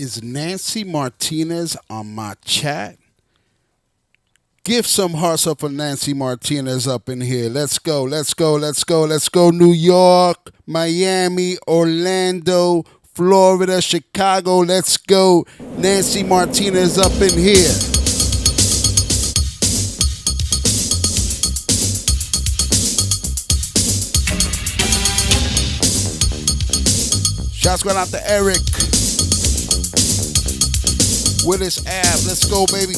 Is Nancy Martinez on my chat? Give some hearts up for Nancy Martinez up in here. Let's go, let's go, let's go, let's go. New York, Miami, Orlando, Florida, Chicago. Let's go. Nancy Martinez up in here. Shots going out to Eric with his ab. Let's go, baby.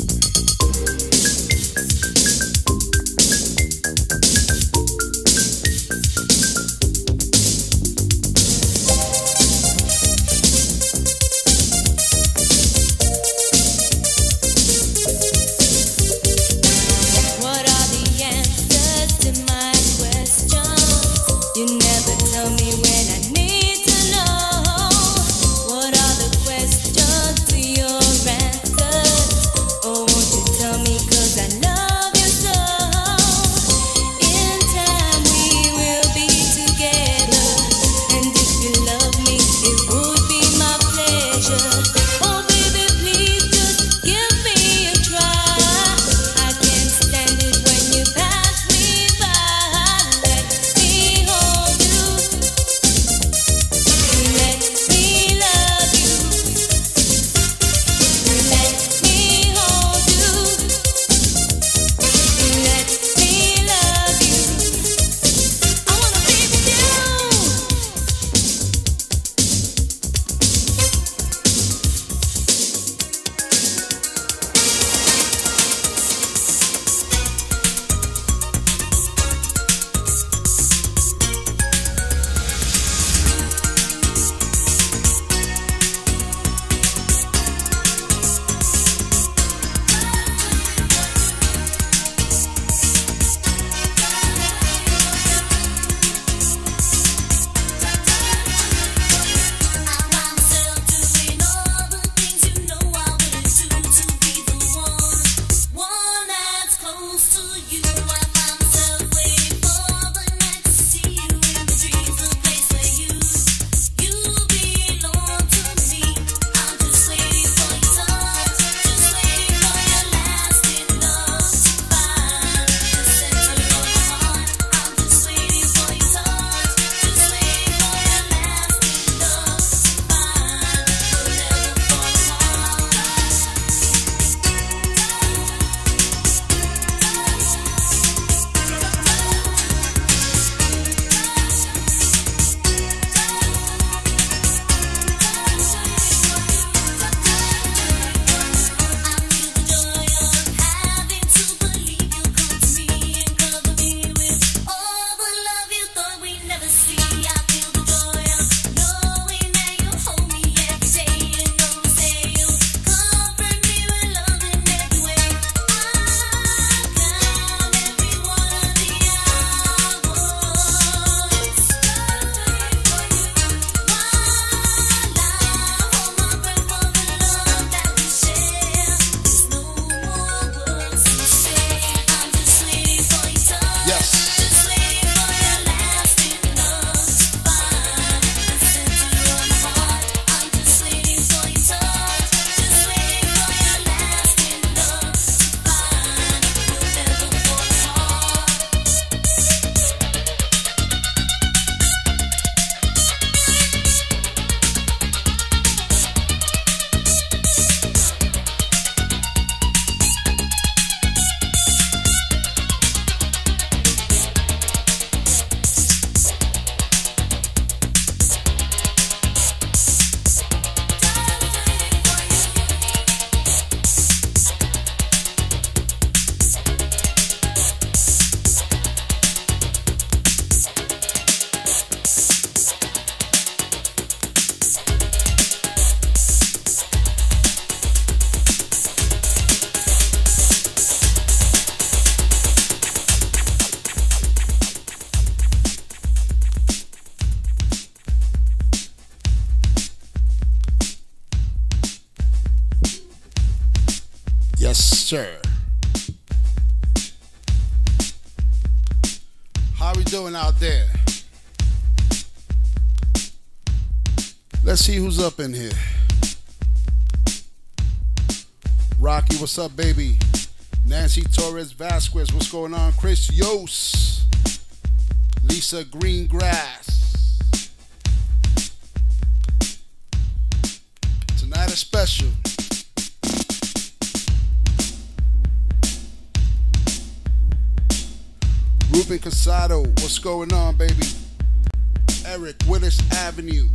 Yes, sir. How we doing out there? Let's see who's up in here. Rocky, what's up, baby? Nancy Torres Vasquez, what's going on? Chris Yos, Lisa Greengrass. Tonight is special. Ruben Casado, what's going on, baby? Eric, Willis Avenue,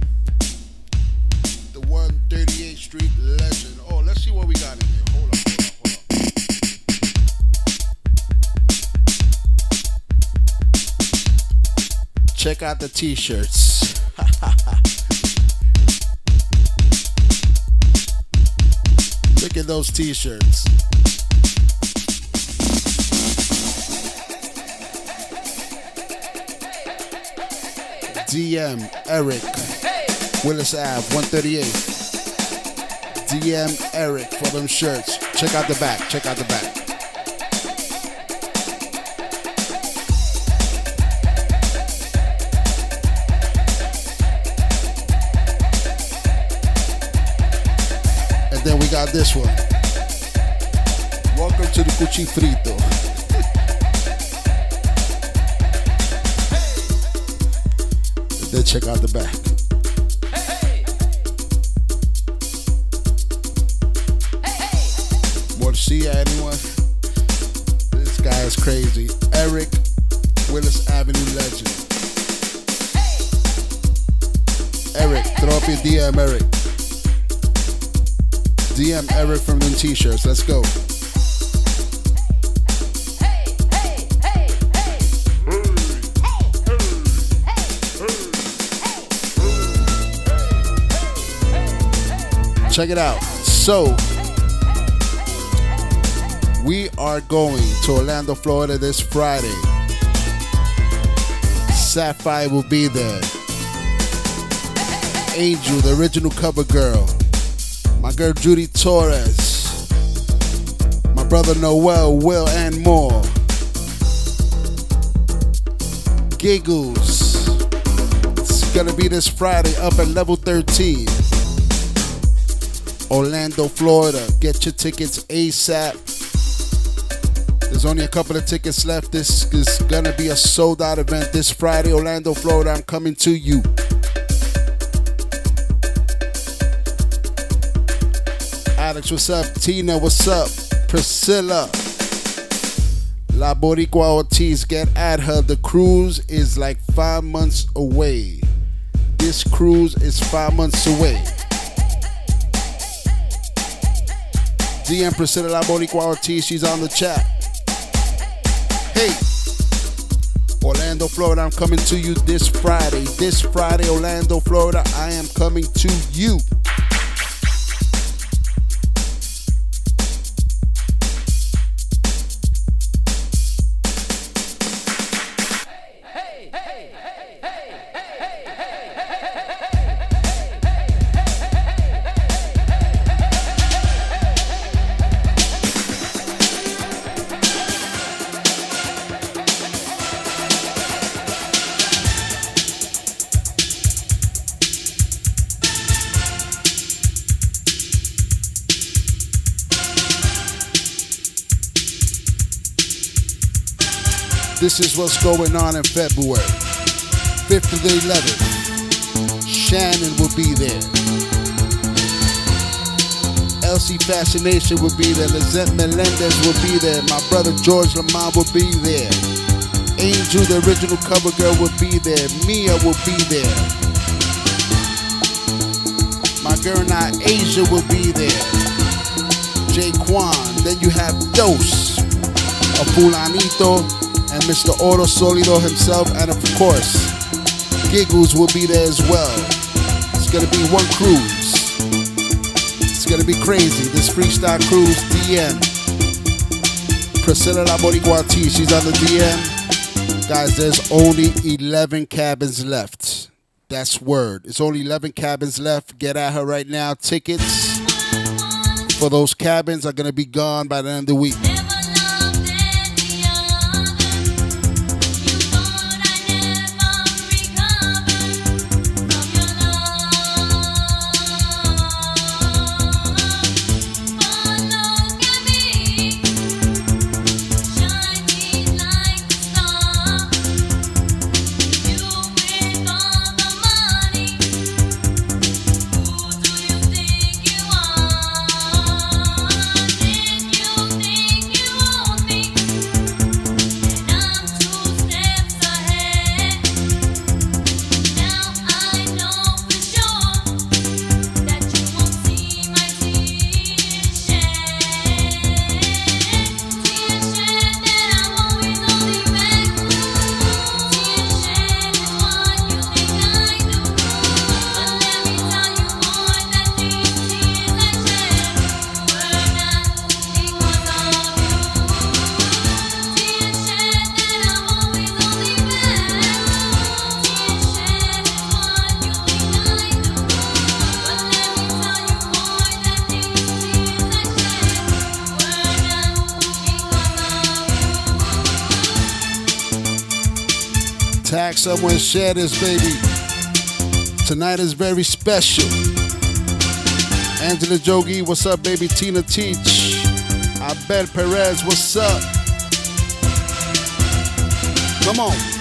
the 138th Street legend. Oh, let's see what we got in here. Hold on. Check out the t-shirts. Look at those t-shirts. DM Eric, Willis Ave, 138. DM Eric for them shirts. Check out the back. Check out the back. And then we got this one. Welcome to the Cuchifrito. Then check out the back. More to see, anyone? This guy is crazy. Eric, Willis Avenue legend. Eric, throw up your DM, Eric. DM Eric from them t-shirts. Let's go. Check it out. So, we are going to Orlando, Florida this Friday. Sapphire will be there. Angel, the original cover girl. My girl Judy Torres. My brother Noel, Will, and more. Giggles. It's gonna be this Friday up at level 13. Orlando, Florida. Get your tickets ASAP. There's only a couple of tickets left. This is gonna be a sold out event this Friday. Orlando, Florida. I'm coming to you. Alex, what's up? Tina, what's up? Priscilla. La Boricua Ortiz, get at her. The cruise is like 5 months away. This cruise is 5 months away. DM Priscilla La Boricua Ortiz, she's on the chat. Hey, Orlando, Florida, I'm coming to you this Friday. This Friday, Orlando, Florida, I am coming to you. This is what's going on in February. 5th to the 11th. Shannon will be there. Elsie Fascination will be there. Lizette Melendez will be there. My brother George Lamont will be there. Angel, the original cover girl, will be there. Mia will be there. My girl Asia will be there. Jaquan. Then you have Dose, a Fulanito, and Mr. Oro Solido himself, and of course, Giggles will be there as well. It's gonna be one cruise. It's gonna be crazy. This freestyle cruise, DM. Priscilla La Boricua T, she's on the DM. Guys, there's only 11 cabins left. That's word. It's only 11 cabins left. Get at her right now. Tickets for those cabins are gonna be gone by the end of the week. Tag someone, share this, baby. Tonight is very special. Angela Jogi, what's up, baby? Tina Teach. Abel Perez, what's up? Come on.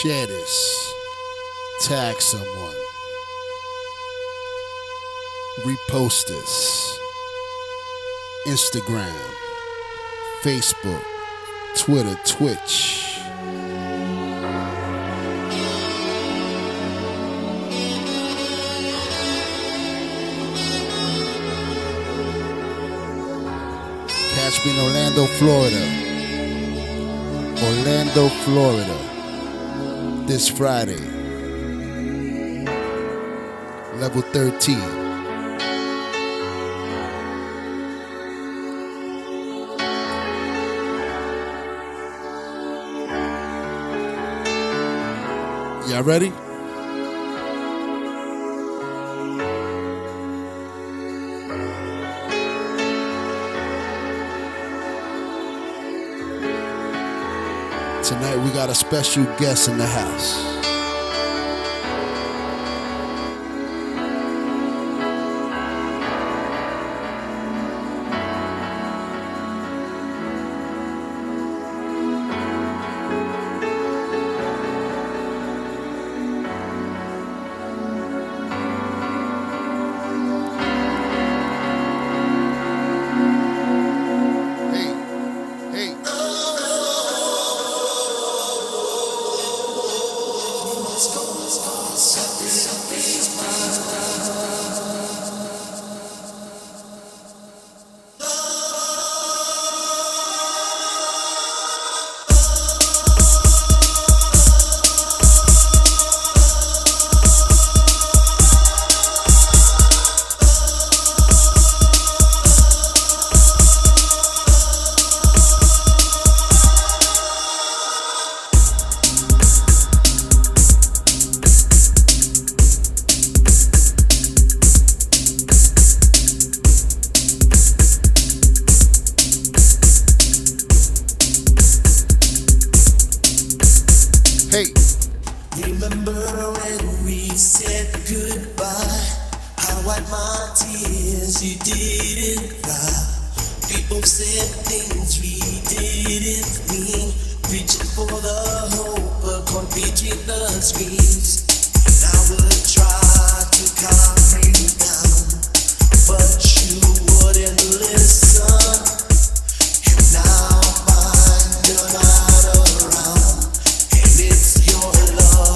Share this. Tag someone. Repost this. Instagram, Facebook, Twitter, Twitch. Catch me in Orlando, Florida. Orlando, Florida. This Friday. Level 13. Y'all ready? Tonight we got a special guest in the house. Love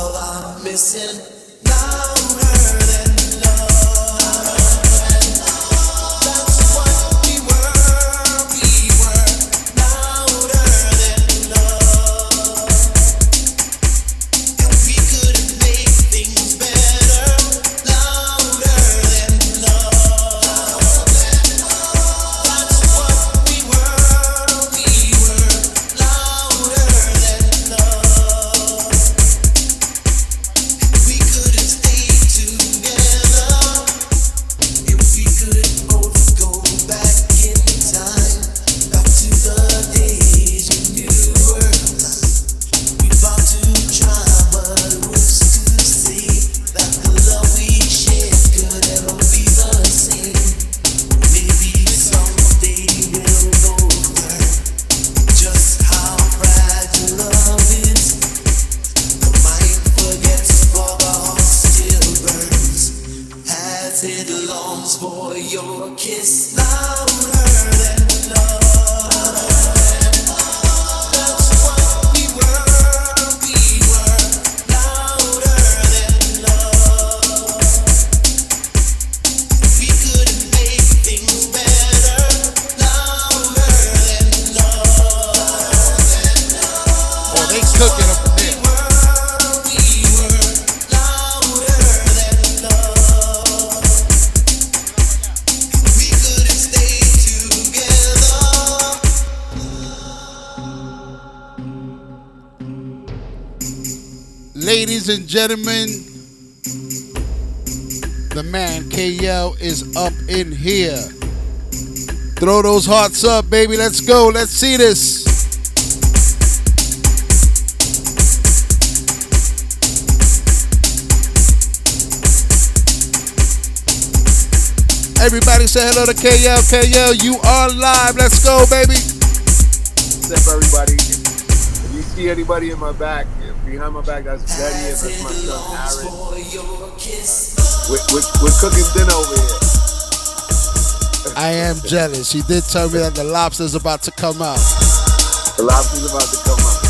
Ladies and gentlemen, the man Kayel is up in here. Throw those hearts up, baby. Let's go. Let's see this. Everybody say hello to Kayel. Kayel, you are live. Let's go, baby. What's up, everybody? If you see anybody in my back, behind my back, that's Betty and that's my son Aaron. We're cooking dinner over here. I am jealous. She did tell me that the lobster's about to come out. The lobster's about to come out.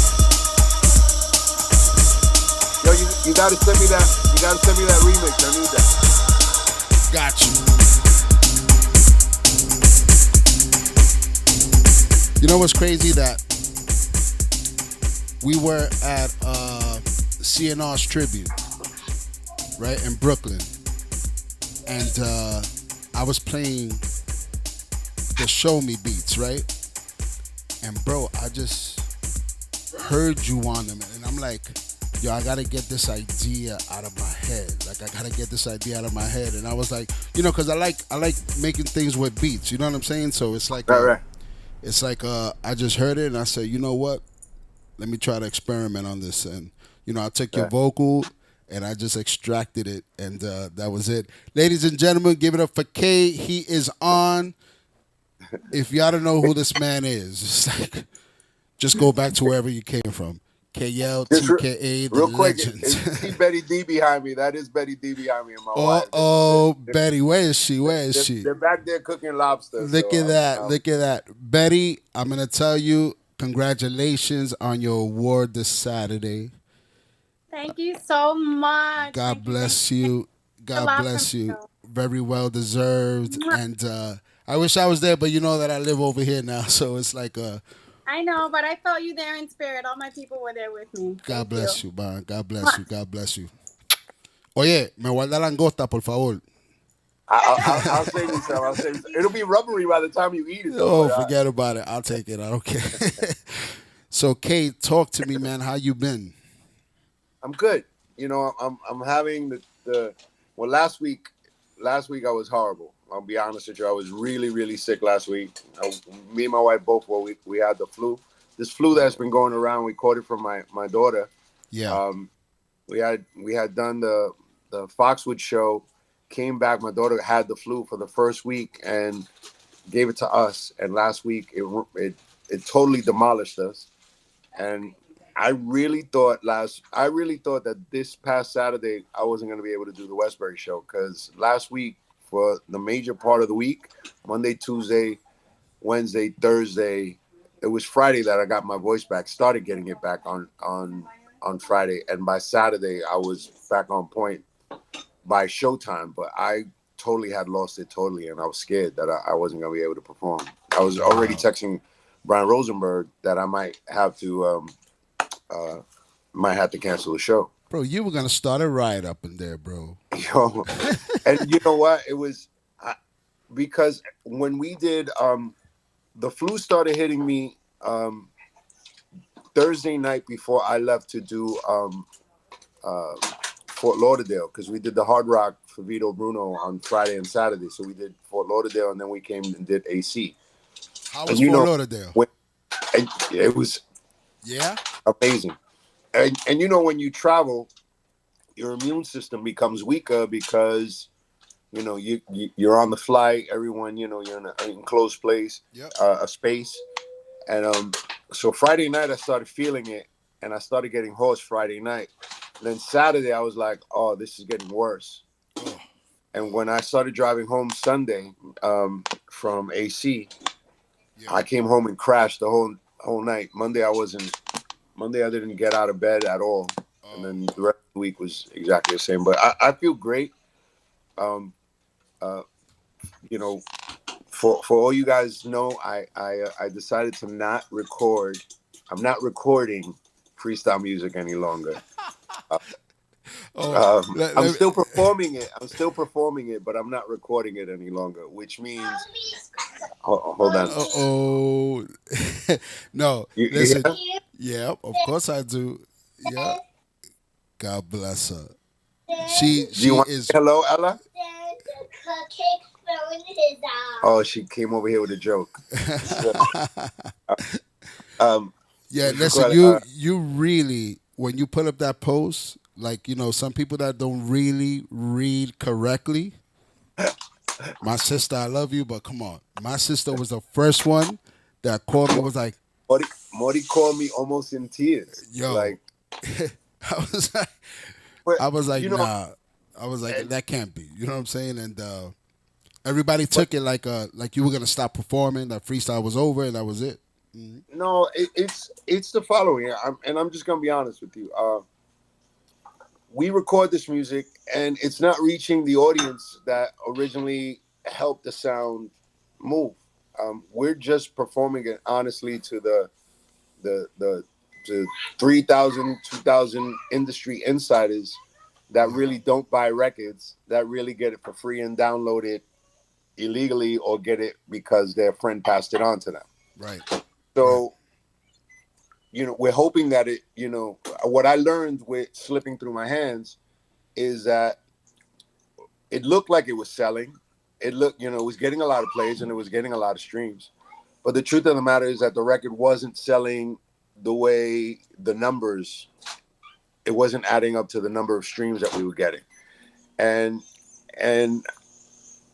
Yo, you gotta send me that. You gotta send me that remix. I need that. Got you. You know what's crazy? That we were at CNR's tribute, right, in Brooklyn. And I was playing the Show Me beats, right? And bro, I just heard you on them. And I'm like, yo, I gotta get this idea out of my head. Like, I gotta get this idea out of my head. And I was like, you know, because I like making things with beats. You know what I'm saying? So it's like, Right. it's like I just heard it and I said, you know what? Let me try to experiment on this. And, you know, I took your vocal and I just extracted it. And that was it. Ladies and gentlemen, give it up for K. He is on. If y'all don't know who this man is, it's like, just go back to wherever you came from. Kayel, TKA, the real quick, legends. see Betty D behind me. That is Betty D behind me and my wife. Betty, where is she? Where is she? They're back there cooking lobster. Look at that. Look at that. Betty, I'm going to tell you, congratulations on your award this Saturday. Thank you so much. God bless you. God bless you. Very well deserved. And I wish I was there, but you know that I live over here now. So it's like I know, but I felt you there in spirit. All my people were there with me. God bless you, man. God bless you. God bless you. Oye, me guarda langosta, por favor. I'll save you some. I'll save you some. It'll be rubbery by the time you eat it. Though, forget about it. I'll take it. I don't care. So, Kate, talk to me, man. How you been? I'm good. You know, I'm having well, last week I was horrible. I'll be honest with you. I was really, really sick last week. Me and my wife both we had the flu. This flu that's been going around. We caught it from my daughter. Yeah. We had done the Foxwood show. Came back. My daughter had the flu for the first week and gave it to us. And last week it totally demolished us. And I really thought that this past Saturday I wasn't going to be able to do the Westbury show because last week for the major part of the week, Monday, Tuesday, Wednesday, Thursday, it was Friday that I got my voice back, started getting it back on on Friday, and by Saturday I was back on point by showtime. But I totally had lost it totally, and I was scared that I wasn't gonna be able to perform. I was already Wow. texting Brian Rosenberg that I uh, might have to cancel the show. Bro, you were gonna start a riot up in there, bro. Yo, and you know what? It was because when we did the flu started hitting me Thursday night before I left to do uh, Fort Lauderdale, because we did the Hard Rock for Vito Bruno on Friday and Saturday. So we did Fort Lauderdale, and then we came and did AC. How And was you Fort know, Lauderdale? when, it was Yeah. amazing. And you know, when you travel, your immune system becomes weaker because you're on the flight. Everyone, you're in an enclosed place, Yep. a space. And so Friday night I started feeling it, and I started getting hoarse Friday night. And then Saturday I was like, oh, this is getting worse. Oh, And when I started driving home Sunday from AC, yeah. I came home and crashed the whole night. Monday I didn't get out of bed at all, and Oh, then the rest of the week was exactly the same. But I feel great. Um, uh, you know, for all you guys know, I decided to not record. I'm not recording freestyle music any longer. Uh, oh. I'm still performing it. But I'm not recording it any longer. Which means, hold on. Oh. No, You listen. hear? Yeah, of course I do. Yeah. God bless her. She Do you she want to is. say hello, Ella? Oh, she came over here with a joke. So, um, Yeah, what you listen, call it? you really, when you put up that post, like, some people that don't really read correctly. My sister, I love you, but come on. My sister was the first one that called me, was like, Mori, Mori called me almost in tears. yo. Like, I was like, but I was like, you know, nah. I was like, and, that can't be. You know what I'm saying? And everybody but took it like you were gonna stop performing, that freestyle was over, and that was it. Mhm. no, it's the following. I'm just gonna be honest with you. We record this music, and it's not reaching the audience that originally helped the sound move. We're just performing it honestly to the to 3,000, 2,000 industry insiders that Yeah. really don't buy records, that really get it for free and download it illegally, or get it because their friend passed it on to them. Right. Right. So, we're hoping that what I learned with slipping through my hands is that it looked like it was selling. It was getting a lot of plays and it was getting a lot of streams. But the truth of the matter is that the record wasn't selling the way the numbers, it wasn't adding up to the number of streams that we were getting. And and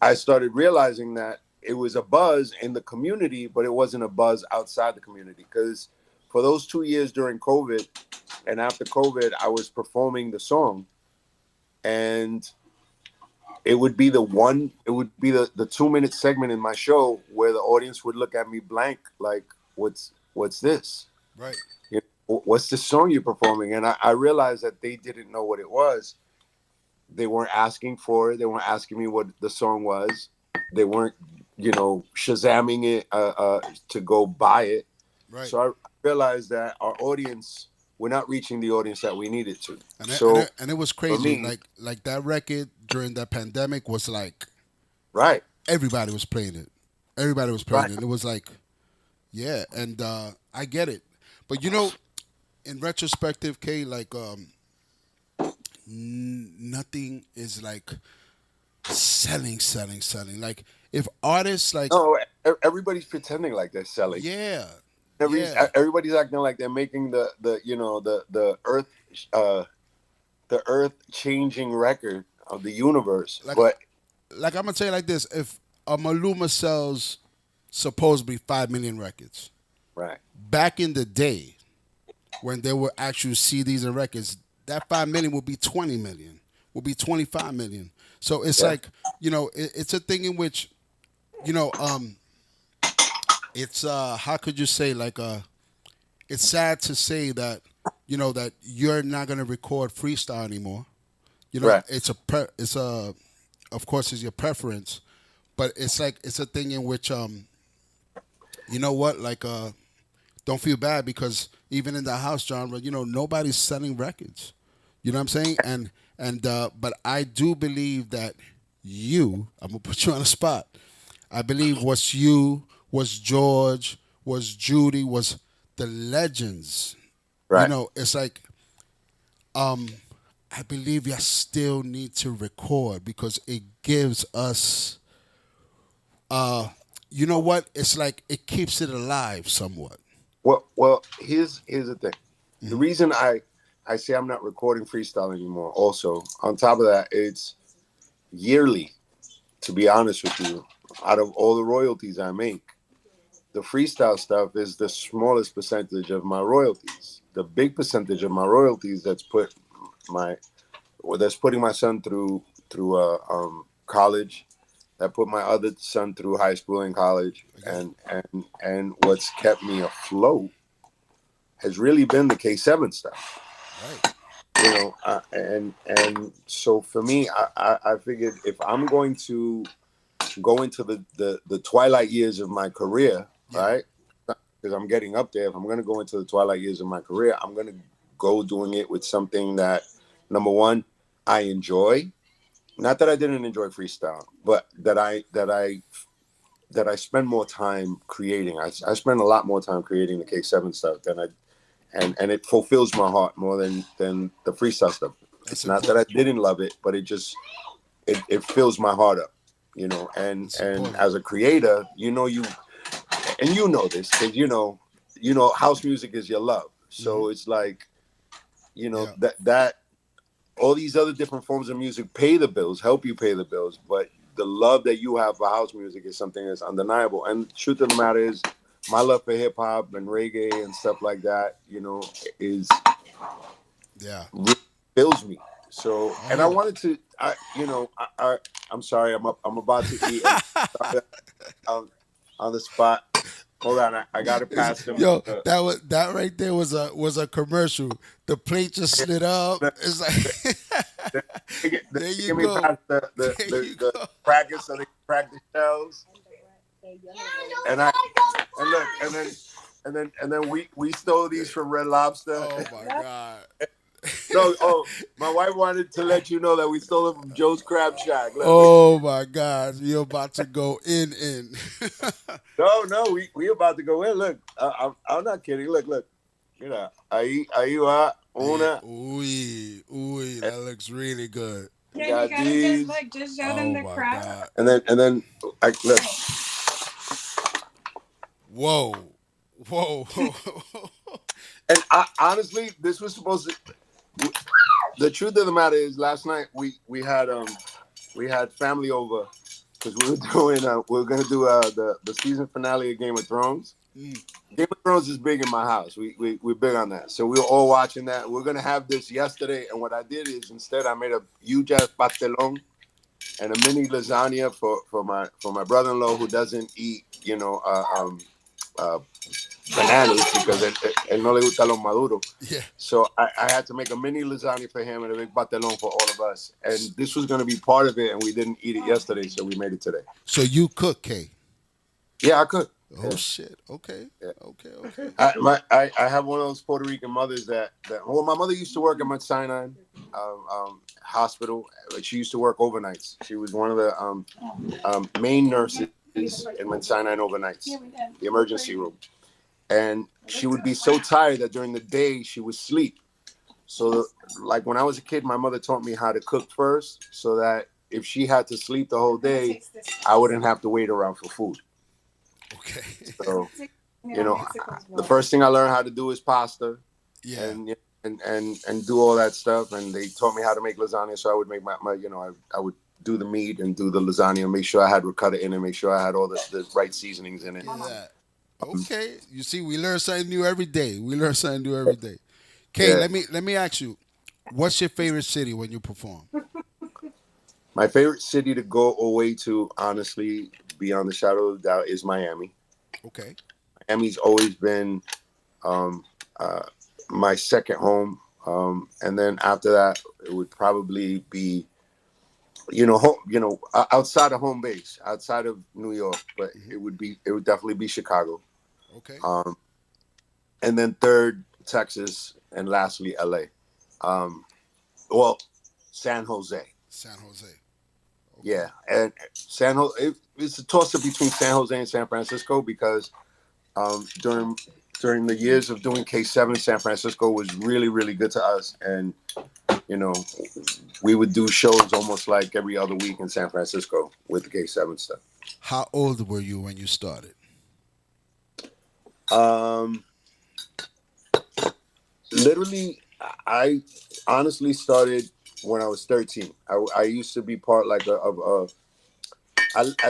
I started realizing that it was a buzz in the community, but it wasn't a buzz outside the community. Because for those 2 years during COVID and after COVID, I was performing the song, and it would be the 2 minute segment in my show where the audience would look at me blank, like, what's this? Right. What's this song you're performing? And I realized that they didn't know what it was. They weren't asking for it. They weren't asking me what the song was. They weren't, shazamming it to go buy it. Right. So I realized that our audience, we're not reaching the audience that we needed to. And it, and So it, and it was for crazy. me, Like that record during that pandemic was like right, everybody was playing it. Everybody was playing right. it. It was like, yeah, and I get it. But in retrospective, K, like nothing is like selling. Like if artists like, No, everybody's pretending like they're selling. yeah, Everybody's yeah, everybody's acting like they're making uh the earth changing record of the universe. like But I'm gonna tell you like this: if a Maluma sells supposedly 5 million records, right, back in the day when there were actual CDs and records, that 5 million would be 20 million, would be 25 million. So it's yeah, like, it's a thing in which, you know, um, it's how could you say, like, it's sad to say that, that you're not gonna record freestyle anymore. Right. It's a of course it's your preference, but it's a thing in which you know what like don't feel bad because even in the house genre, nobody's selling records. You know what I'm saying? And but I do believe that I'm gonna put you on the spot. I believe was you, was George, was Judy, was the legends. Right. It's like I believe you still need to record because it gives us you know what? It's like it keeps it alive somewhat. Well, here's the thing. The reason I say I'm not recording freestyle anymore. Also, on top of that, it's yearly. To be honest with you, out of all the royalties I make, the freestyle stuff is the smallest percentage of my royalties. The big percentage of my royalties my that's putting my son through college, that put my other son through high school and college, Okay. and what's kept me afloat has really been the K7 stuff. Right. And so for me, I figured if I'm going to go into the twilight years of my career, Yeah. right? Because I'm getting up there. If I'm going to go into the twilight years of my career, I'm going to go doing it with something that, number one, I enjoy. Not that I didn't enjoy freestyle, but that I spend more time creating. I spend a lot more time creating the K7 stuff than and it fulfills my heart more than the freestyle stuff. That's It's not that I important. didn't love it, but it fills my heart up, and It's and important. as a creator, you know this because house music is your love. Hmm. So it's like, Yeah. that all these other different forms of music pay the bills, help you pay the bills, but the love that you have for house music is something that's undeniable. And the truth of the matter is, my love for hip hop and reggae and stuff like that, is Yeah. really fills me. So, I and I hear it. wanted to, I'm sorry, I'm about to eat, and on the spot. Hold on, I got to pass them. Yo, that right there was a commercial. The plate just slid up. The, It's the, the, like they there you give me go. past the, There the, you the go. crackers so they can crack the shells. And I and look and then we stole these from Red Lobster. Oh my God. No, my wife wanted to let you know that we stole them from Joe's Crab Shack. Look, Oh my God. You're about to go in. no, we about to go in. Look, I'm not kidding. Look, ahí va Yeah. una. Ooh, And that looks really good. we got these, just show them Oh the my crab. God. and then I look. Whoa. Whoa. And honestly, this was supposed to. The truth of the matter is, last night we had family over because we were gonna do the season finale of Game of Thrones. Mm. Game of Thrones is big in my house. We're big on that. So we were all watching that. We're gonna have this yesterday, and what I did is instead I made a huge ass pastelón and a mini lasagna for my brother-in-law who doesn't eat uh, bananas because Right. él no le gusta los maduros. Yeah. So I had to make a mini lasagna for him and a big pastelón for all of us. And this was going to be part of it, and we didn't eat it yesterday, so we made it today. So you cook, K. Yeah, I could. Oh Yeah, shit. Okay. yeah. Okay. I have one of those Puerto Rican mothers that well, my mother used to work at Mount Sinai hospital, but she used to work overnights. She was one of the main nurses in Mount Sinai overnights, the emergency room. And she would be so tired that during the day she would sleep. So, like when I was a kid, my mother taught me how to cook first, so that if she had to sleep the whole day, I wouldn't have to wait around for food. Okay. So, you know, the first thing I learned how to do is pasta, Yeah. and do all that stuff. And they taught me how to make lasagna, so I would make I would do the meat and do the lasagna, make sure I had ricotta in it, make sure I had all the right seasonings in it. Hear that. Okay. You see, we learn something new every day. We learn something new every day. Kay, Yeah. let me ask you, what's your favorite city when you perform? My favorite city to go away to, honestly, beyond the shadow of a doubt, is Miami. Okay. Miami's always been um, uh, my second home. And then after that, it would probably be, outside of home base, outside of New York, but it would definitely be Chicago. Okay. Um, and then third, Texas, and lastly, LA. Um, well, San Jose. San Jose. Okay. Yeah, and San Jose. It's a toss up between San Jose and San Francisco because during the years of doing K7, San Francisco was really, really good to us, and you know, we would do shows almost like every other week in San Francisco with the K7 stuff. How old were you when you started? Um, Literally, I honestly started when I was 13. I used to be part like at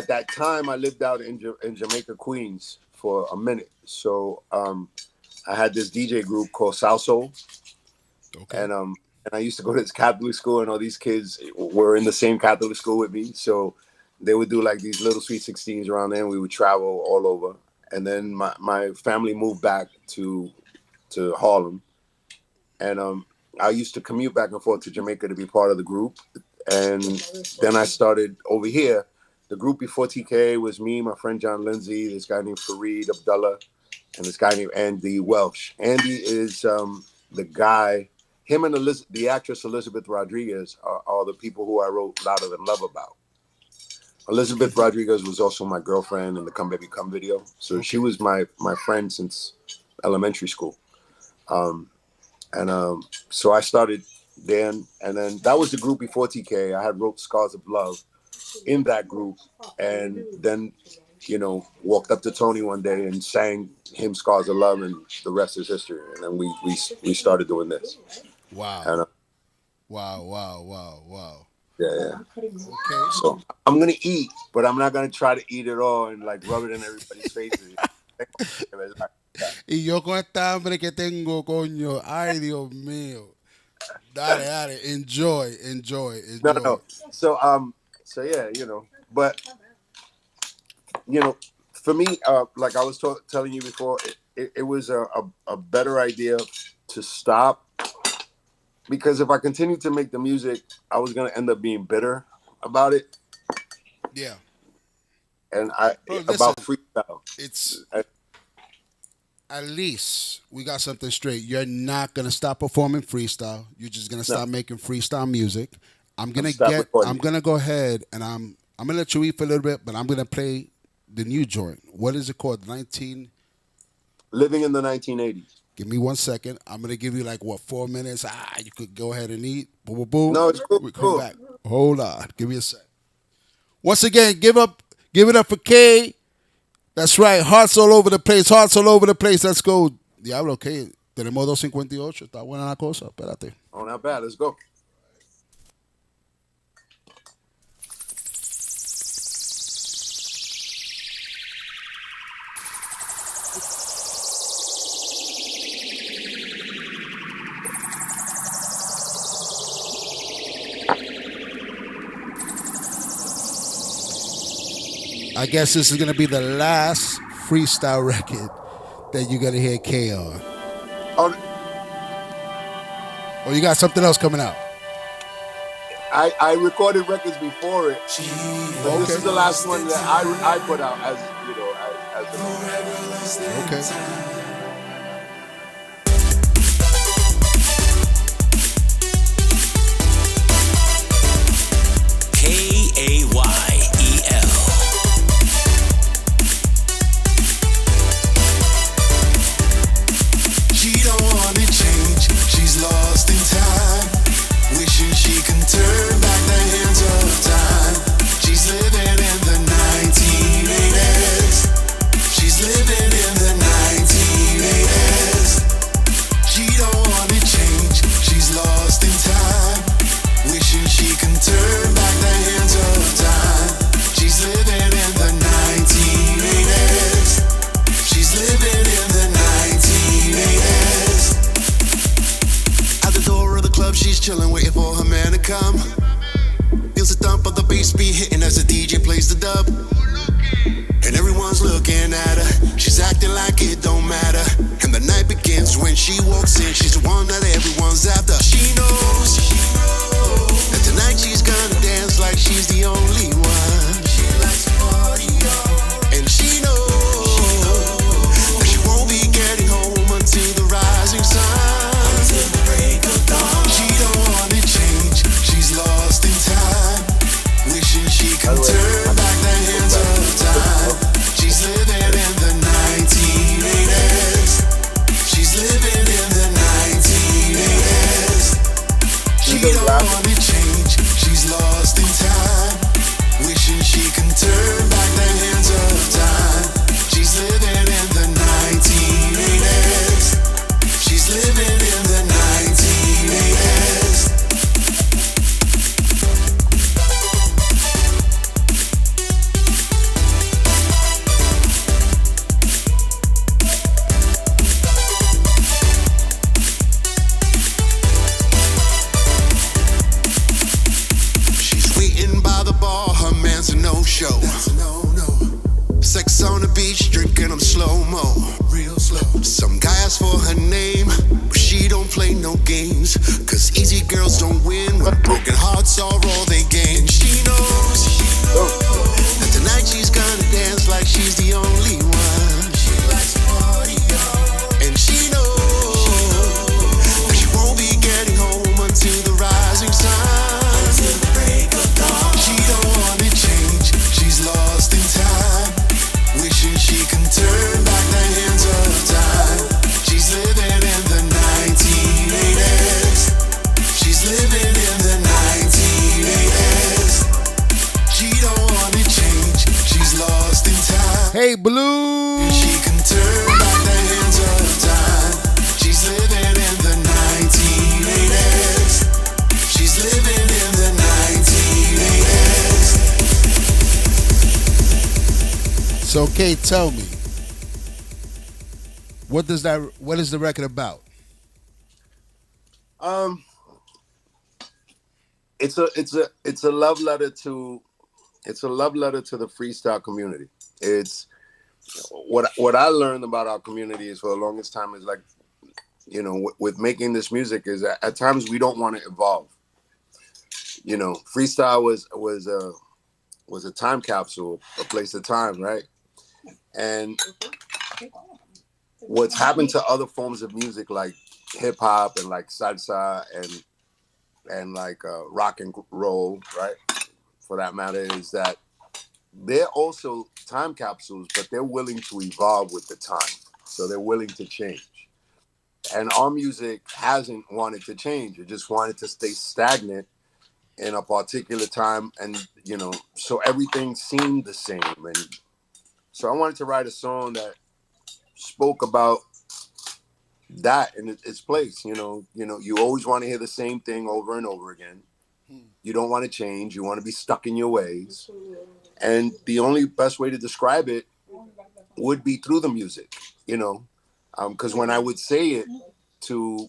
that time I lived out in Jamaica, Queens for a minute. So I had this DJ group called South Soul, Okay. and I used to go to this Catholic school, and all these kids were in the same Catholic school with me. So they would do like these little Sweet 16s around there, and we would travel all over. And then my family moved back to Harlem, and I used to commute back and forth to Jamaica to be part of the group. And then I started over here. The group before TK was me, my friend John Lindsay, this guy named Fareed Abdullah, and this guy named Andy Welsh. Andy is the guy. Him and the actress Elizabeth Rodriguez are the people who I wrote Louder Than Love about. Elizabeth Rodriguez was also my girlfriend in the Come Baby Come video. So she was my friend since elementary school. So I started then, and then that was the group before TK. I had wrote Scars of Love in that group, and then, walked up to Tony one day and sang him Scars of Love, and the rest is history. And then we started doing this. Wow. And, Wow. yeah. Okay. So I'm gonna eat, but I'm not gonna try to eat it all and like rub it in everybody's faces. Y yo con esta hambre que tengo, coño. Ay, Dios mío. Dale. Enjoy. No. So yeah, but for me, like I was telling you before, it was a better idea to stop, because if I continued to make the music, I was gonna end up being bitter about it. Yeah. And Bro, about listen, freestyle. it's at least we got something straight. You're not gonna stop performing freestyle. You're just gonna stop making freestyle music. I'm gonna go ahead and I'm gonna let you eat for a little bit, but I'm gonna play the new joint. What is it called? Living in the 1980s. Give me 1 second. I'm gonna give you 4 minutes. You could go ahead and eat. Boom. No, it's cool. We come back. Hold on. Give me a sec. Once again, give it up for Kay. That's right. Hearts all over the place. Let's go. Diablo, Kay. Tenemos 258. Está buena la cosa. Espérate. Oh, not bad. Let's go. I guess this is gonna be the last freestyle record that you're gonna hear Kay on. Oh, Or you got something else coming out? I recorded records before it, but this is the last one that I put out as Okay. Kayel. She don't wanna change, she's lost in time, wishing she can turn back the hands of time. She's living in the 1980s. She's living in the 1980s. She don't wanna change, she's lost in time, wishing she can turn back the hands of time. She's living in the 1980s. She's living in the 1980s. At the door of the club, she's chilling, waiting for her man to come. Feels the thump of the bass beat hitting as the DJ plays the dub. and everyone's looking at her. She's acting like it don't matter. And the night begins when she walks in. She's the one that everyone's after. She knows that tonight she's gonna dance like she's the only one. She likes to party, and she knows that she won't be getting home until the rising sun. Until the break of dawn. She don't wanna change. She's lost in time, wishing she can turn back the hands of time. She's living in the 1980s. She's living in the 1980s. She don't wanna change. She's lost in time, wishing she can turn back the hands of time. She's living in the 1980s. She's living in the 1980s. She's waiting by the bar, her man's a no-show. Sex on the beach, drinking them slow-mo. Real slow. Some guy asks for her name, but she don't play no games. Cause easy girls don't win when broken hearts are all they gain. She knows that tonight she's gonna dance like she's the only one. She likes to party, and she knows that she won't be getting home until the rising sun. Until the break of dawn. She don't wanna change. She's lost in time, wishing she can turn back the hands of time. She's living in the 1980s. She's living in the 1980s. She don't wanna change. She's lost in time. Hey, Blue. She can turn back the hands of time. She's living in the 1980s. She's living in the 1980s. So, Kate, tell me, what is the record about? Um, it's a love letter to the freestyle community. It's what I learned about our community is for the longest time is like, with making this music is that at times we don't want to evolve. Freestyle was a time capsule, a place of time, right? And what's happened to other forms of music like hip hop and like salsa and like rock and roll, right? For that matter, is that they're also time capsules, but they're willing to evolve with the time. So they're willing to change. And our music hasn't wanted to change. It just wanted to stay stagnant in a particular time. And, so everything seemed the same. And so I wanted to write a song that spoke about that in its place. You always want to hear the same thing over and over again. You don't want to change. You want to be stuck in your ways. And the only best way to describe it would be through the music, because when I would say it to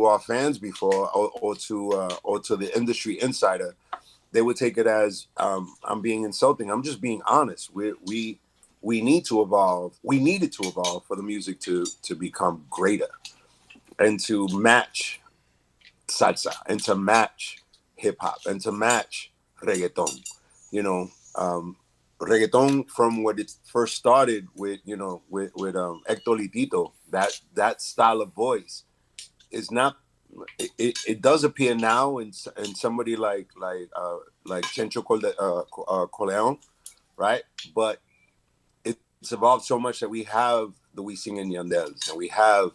our fans before, or to the industry insider, they would take it as I'm being insulting. I'm just being honest. We need to evolve. We needed to evolve for the music to become greater and to match salsa and to match hip hop and to match reggaeton. Reggaeton from what it first started with, Hector Litito, that style of voice is not. It does appear now in somebody like Chencho Corleone, right? But it's evolved so much that we have the We Sing in Yandels and we have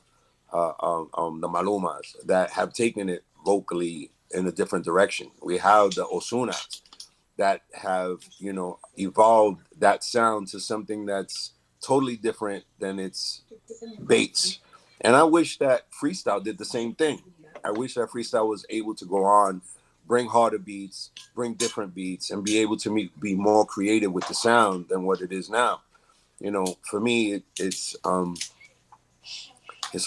the Malumas that have taken it vocally in a different direction. We have the Osunas that have, evolved that sound to something that's totally different than its base. And I wish that freestyle did the same thing. I wish that freestyle was able to go on, bring harder beats, bring different beats, and be able to be more creative with the sound than what it is now. For me, it's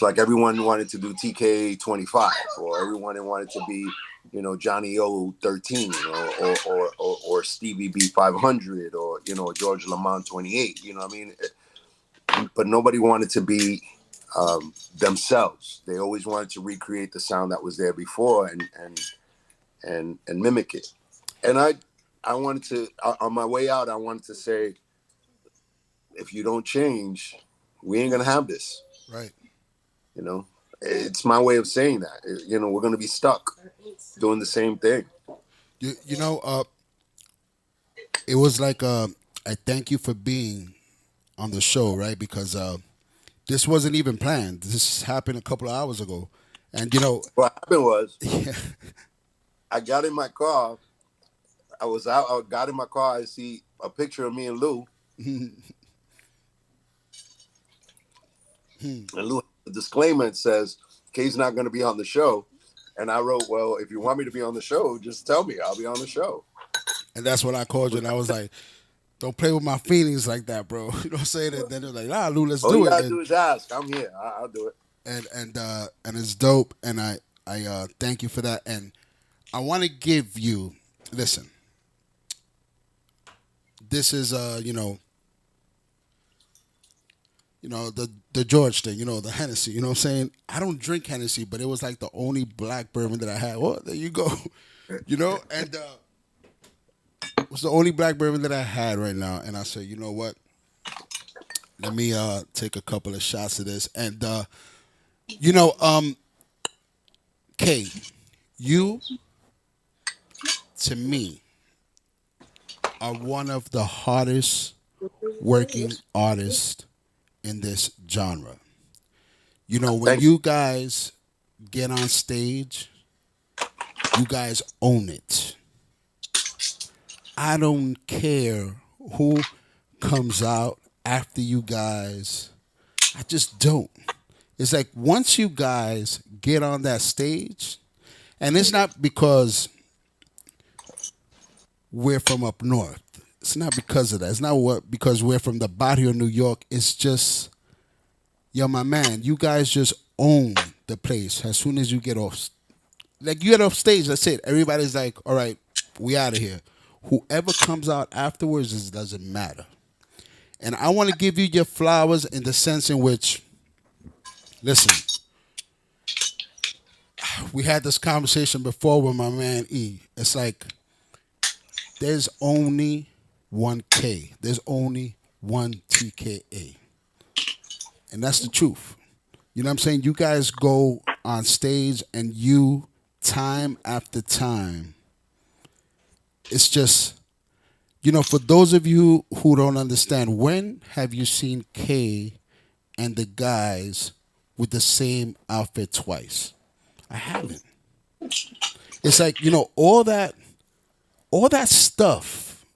like everyone wanted to do TK 25, or everyone wanted to be Johnny O 13 or Stevie B 500 or George Lamont 28. You know what I mean? But nobody wanted to be themselves. They always wanted to recreate the sound that was there before and mimic it. And I wanted to on my way out, I wanted to say, if you don't change, we ain't gonna have this. Right. You know, it's my way of saying that. We're gonna be stuck doing the same thing. You know, it was like I thank you for being on the show, right? Because this wasn't even planned. This happened a couple of hours ago, and What happened was, yeah, I got in my car. I was out. I got in my car. I see a picture of me and Lou, and Lou has a disclaimer. It says Kay's not going to be on the show, and I wrote, "Well, if you want me to be on the show, just tell me. I'll be on the show." and that's when I called you, and I was like, "Don't play with my feelings like that, bro." You know what I'm saying? And then they're like, "Ah, Lou, let's All you do it." gotta do is ask. I'm here. I'll do it. And it's dope, and I thank you for that, and I want to give you. Listen, this is the George thing, the Hennessy. You know what I'm saying? I don't drink Hennessy, but it was like the only black bourbon that I had. Well, there you go. And it was the only black bourbon that I had right now. And I said, you know what? Let me take a couple of shots of this. And you know, Kay, you to me are one of the hardest working artists in this genre. When Thank you guys get on stage, you guys own it. I don't care who comes out after you guys. I just don't. It's like once you guys get on that stage, and it's not because we're from up north. It's not because of that. It's not because we're from the barrio New York. It's just, yo, my man, you guys just own the place as soon as you get off. Like, you get off stage, that's it. Everybody's like, all right, we out of here. Whoever comes out afterwards, it doesn't matter. And I want to give you your flowers in the sense in which, listen, we had this conversation before with my man E. It's like, there's only one K. There's only one TKA. And that's the truth. You know what I'm saying? You guys go on stage and you, time after time, it's just, for those of you who don't understand, when have you seen K and the guys with the same outfit twice? I haven't. It's like, all that stuff,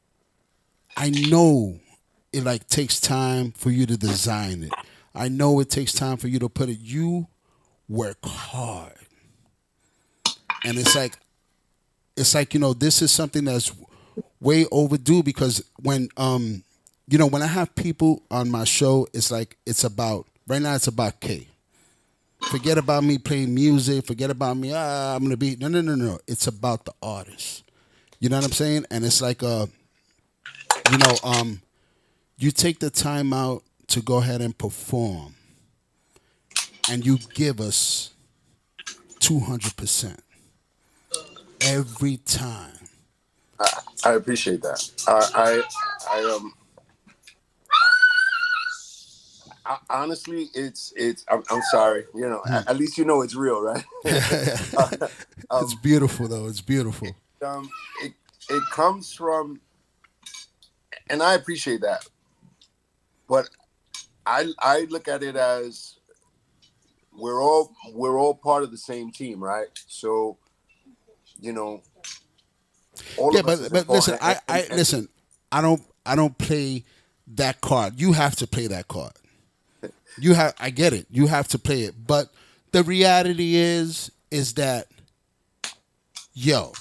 I know it like takes time for you to design it. I know it takes time for you to put it. You work hard. And it's like, this is something that's way overdue because when when I have people on my show, it's like right now it's about K. Forget about me playing music, forget about me, I'm gonna be no. It's about the artist. You know what I'm saying? And it's like you take the time out to go ahead and perform and you give us 200% every time. I appreciate that. Honestly, I'm sorry. At least it's real, right? It's beautiful, though. It's beautiful. It comes from, and I appreciate that, but I look at it as we're all part of the same team, right? So, all Yeah, of us is but listen, important. listen. I don't play that card. You have to play that card. I get it. You have to play it. But the reality is that, yo,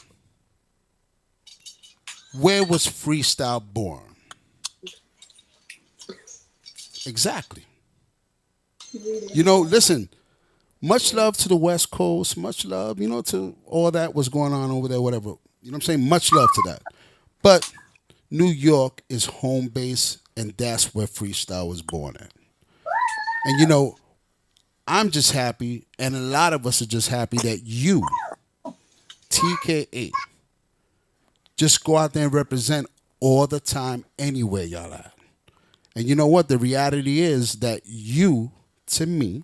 where was freestyle born? Exactly. Listen, Much love to the West Coast. Much love, to all that was going on over there, whatever. You know what I'm saying? Much love to that. But New York is home base, and that's where freestyle was born at. And I'm just happy, and a lot of us are just happy that you, TKA, just go out there and represent all the time anywhere y'all at. And you know what? The reality is that you, to me,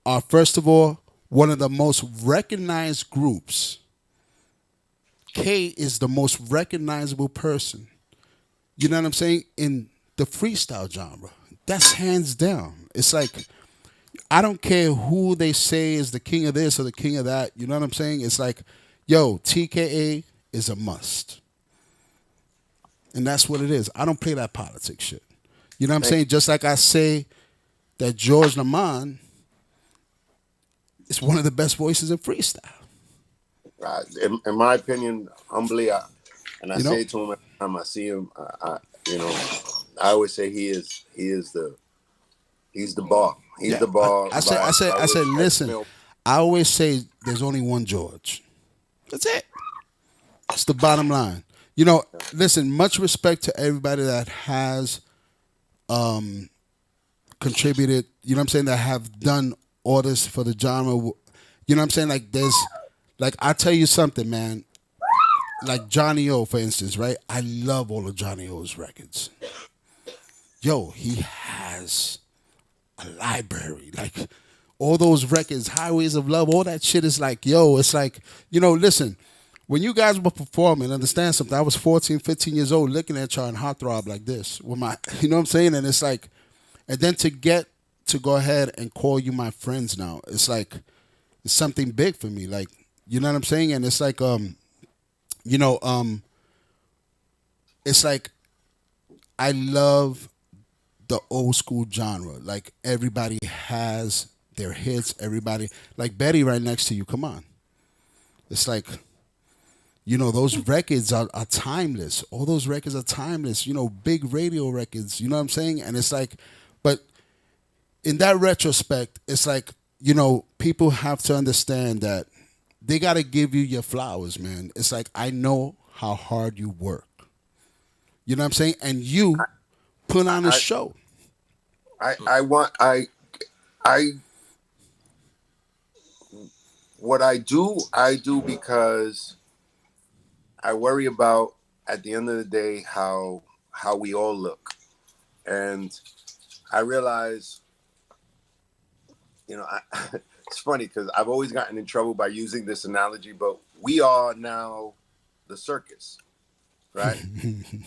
are first of all one of the most recognized groups. K is the most recognizable person. You know what I'm saying? In the freestyle genre. That's hands down. It's like I don't care who they say is the king of this or the king of that. You know what I'm saying? It's like, yo, TKA is a must. And that's what it is. I don't play that politics shit. You know what I'm Thank saying? Just like I say that George Lamond is one of the best voices in freestyle. in my opinion, humbly, and I You know? say to him every time I see him, you know, I always say he's the bar. He's Yeah. the bar I by said, which every listen, male. I always say there's only one George. That's it. That's the bottom line. Listen, much respect to everybody that has contributed, you know what I'm saying, that have done orders for the genre. You know what I'm saying? Like I tell you something, man. Like Johnny O, for instance, right? I love all of Johnny O's records. Yo, he has a library. Like all those records, Highways of Love, all that shit is like, yo, it's like, listen, when you guys were performing, understand something, I was 14, 15 years old looking at y'all and heartthrob like this with my, you know what I'm saying? And it's like, and then to get to go ahead and call you my friends now, it's like, it's something big for me. Like, you know what I'm saying? And it's like, you know, um, it's like, I love the old school genre. Like everybody has their hits. Everybody like Betty right next to you. Come on, it's like those records are timeless. All those records are timeless. Big radio records. You know what I'm saying? And it's like, but in that retrospect, it's like people have to understand that they got to give you your flowers, man. It's like I know how hard you work. You know what I'm saying? And you put on a I show. I want I what I do because I worry about at the end of the day how we all look, and I realize it's funny because I've always gotten in trouble by using this analogy, but we are now the circus, right?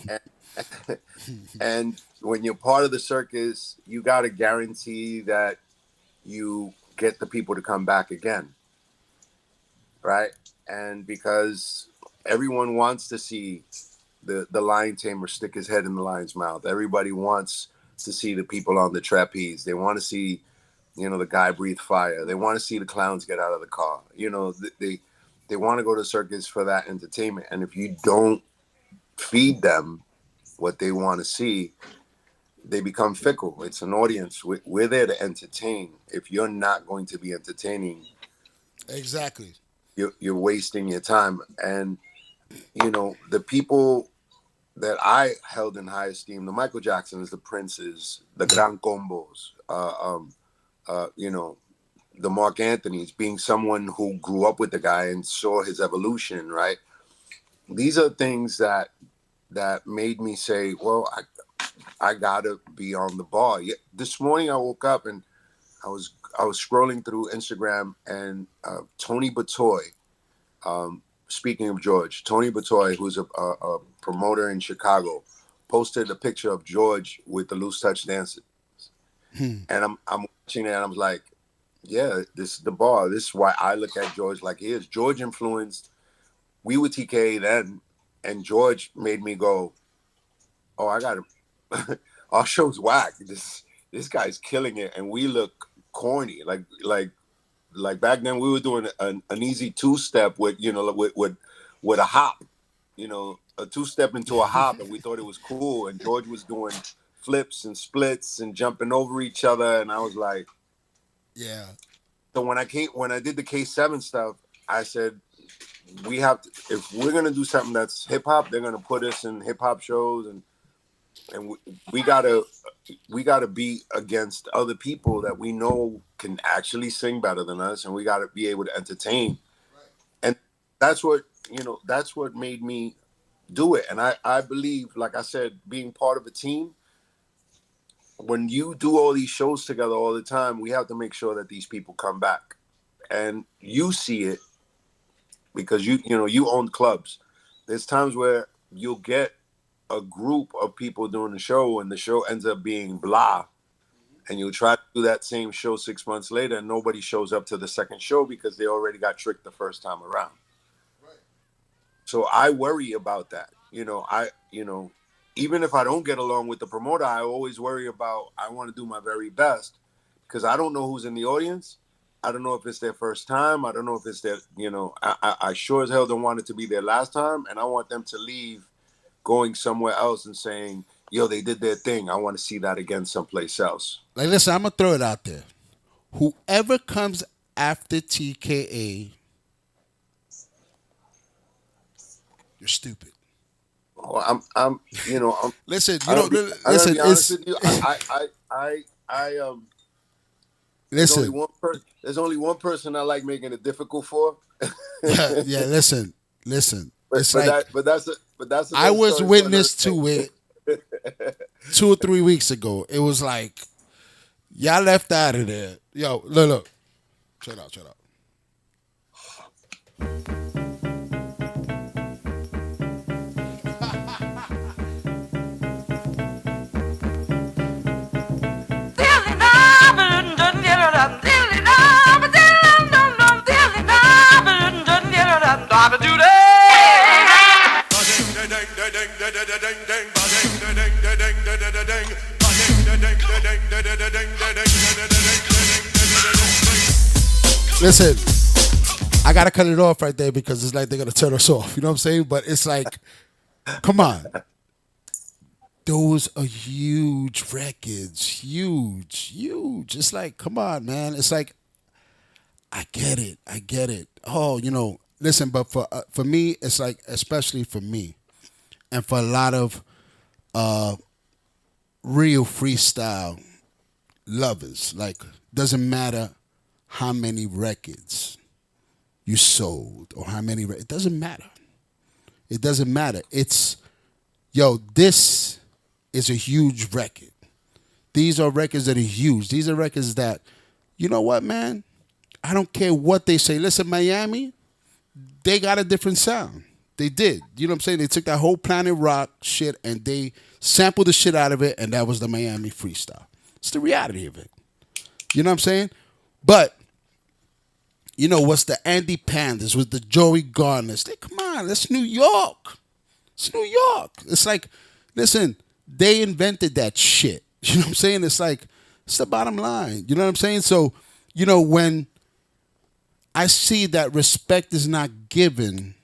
and, and when you're part of the circus, you got to guarantee that you get the people to come back again, right? And because everyone wants to see the lion tamer stick his head in the lion's mouth. Everybody wants to see the people on the trapeze. They want to see, the guy breathe fire. They want to see the clowns get out of the car. They want to go to the circus for that entertainment. And if you don't feed them what they want to see, they become fickle. It's an audience. We're there to entertain. If you're not going to be entertaining, Exactly. you're wasting your time. And the people that I held in high esteem, the Michael Jacksons, the Princes, the Gran Combos, the Mark Anthony's, being someone who grew up with the guy and saw his evolution, right? These are things that made me say, well, I gotta be on the bar. This morning I woke up and I was scrolling through Instagram, and Tony Batoy, speaking of George, Tony Batoy, who's a promoter in Chicago, posted a picture of George with the loose touch dancers. And I'm watching it and I'm like, yeah, this is the bar. This is why I look at George like he is. George influenced. We were TK then, and George made me go, oh, I got to. Our show's whack. This guy's killing it, and we look corny. Like back then, we were doing an easy two-step with with a hop, a two-step into a hop, and we thought it was cool. And George was doing flips and splits and jumping over each other, and I was like, Yeah. So when I did the K7 stuff, I said we have to, if we're gonna do something that's hip hop, they're gonna put us in hip hop shows, and we gotta we gotta be against other people that we know can actually sing better than us, and we gotta be able to entertain. And that's what that's what made me do it. And I believe, like I said, being part of a team, when you do all these shows together all the time, we have to make sure that these people come back. And you see it because you own clubs. There's times where you'll get a group of people doing the show and the show ends up being blah. And you'll try to do that same show 6 months later and nobody shows up to the second show because they already got tricked the first time around. So I worry about that. Even if I don't get along with the promoter, I always worry about, I want to do my very best because I don't know who's in the audience. I don't know if it's their first time. I don't know if it's their, I sure as hell don't want it to be their last time. And I want them to leave going somewhere else and saying, yo, they did their thing. I want to see that again someplace else. Like, listen, I'm gonna throw it out there. Whoever comes after TKA, you're stupid. Oh, I'm Listen, I don't be, I gotta listen. be honest It's with you. I listen. there's only one person I like making it difficult for. Yeah, listen. It's but like that's I another was story for another witness day. to it 2 or 3 weeks ago. It was like y'all left out of there. Yo, look. Shut up. Listen, I gotta cut it off right there because it's like they're gonna turn us off. You know what I'm saying? But it's like, come on. Those are huge records. Huge. It's like, come on, man. It's like, I get it. Oh, listen, but for me, it's like, especially for me, and for a lot of real freestyle lovers, like, doesn't matter how many records you sold or how many. It doesn't matter. It doesn't matter. It's, yo, this is a huge record. These are records that are huge. These are records that, you know what, man? I don't care what they say. Listen, Miami, they got a different sound. They did. You know what I'm saying? They took that whole Planet Rock shit and they sampled the shit out of it, and that was the Miami freestyle. It's the reality of it. You know what I'm saying? But, what's the Andy Pandas with the Joey Garners? Come on, that's New York. It's New York. It's like, listen, they invented that shit. You know what I'm saying? It's like, it's the bottom line. You know what I'm saying? So, when I see that respect is not given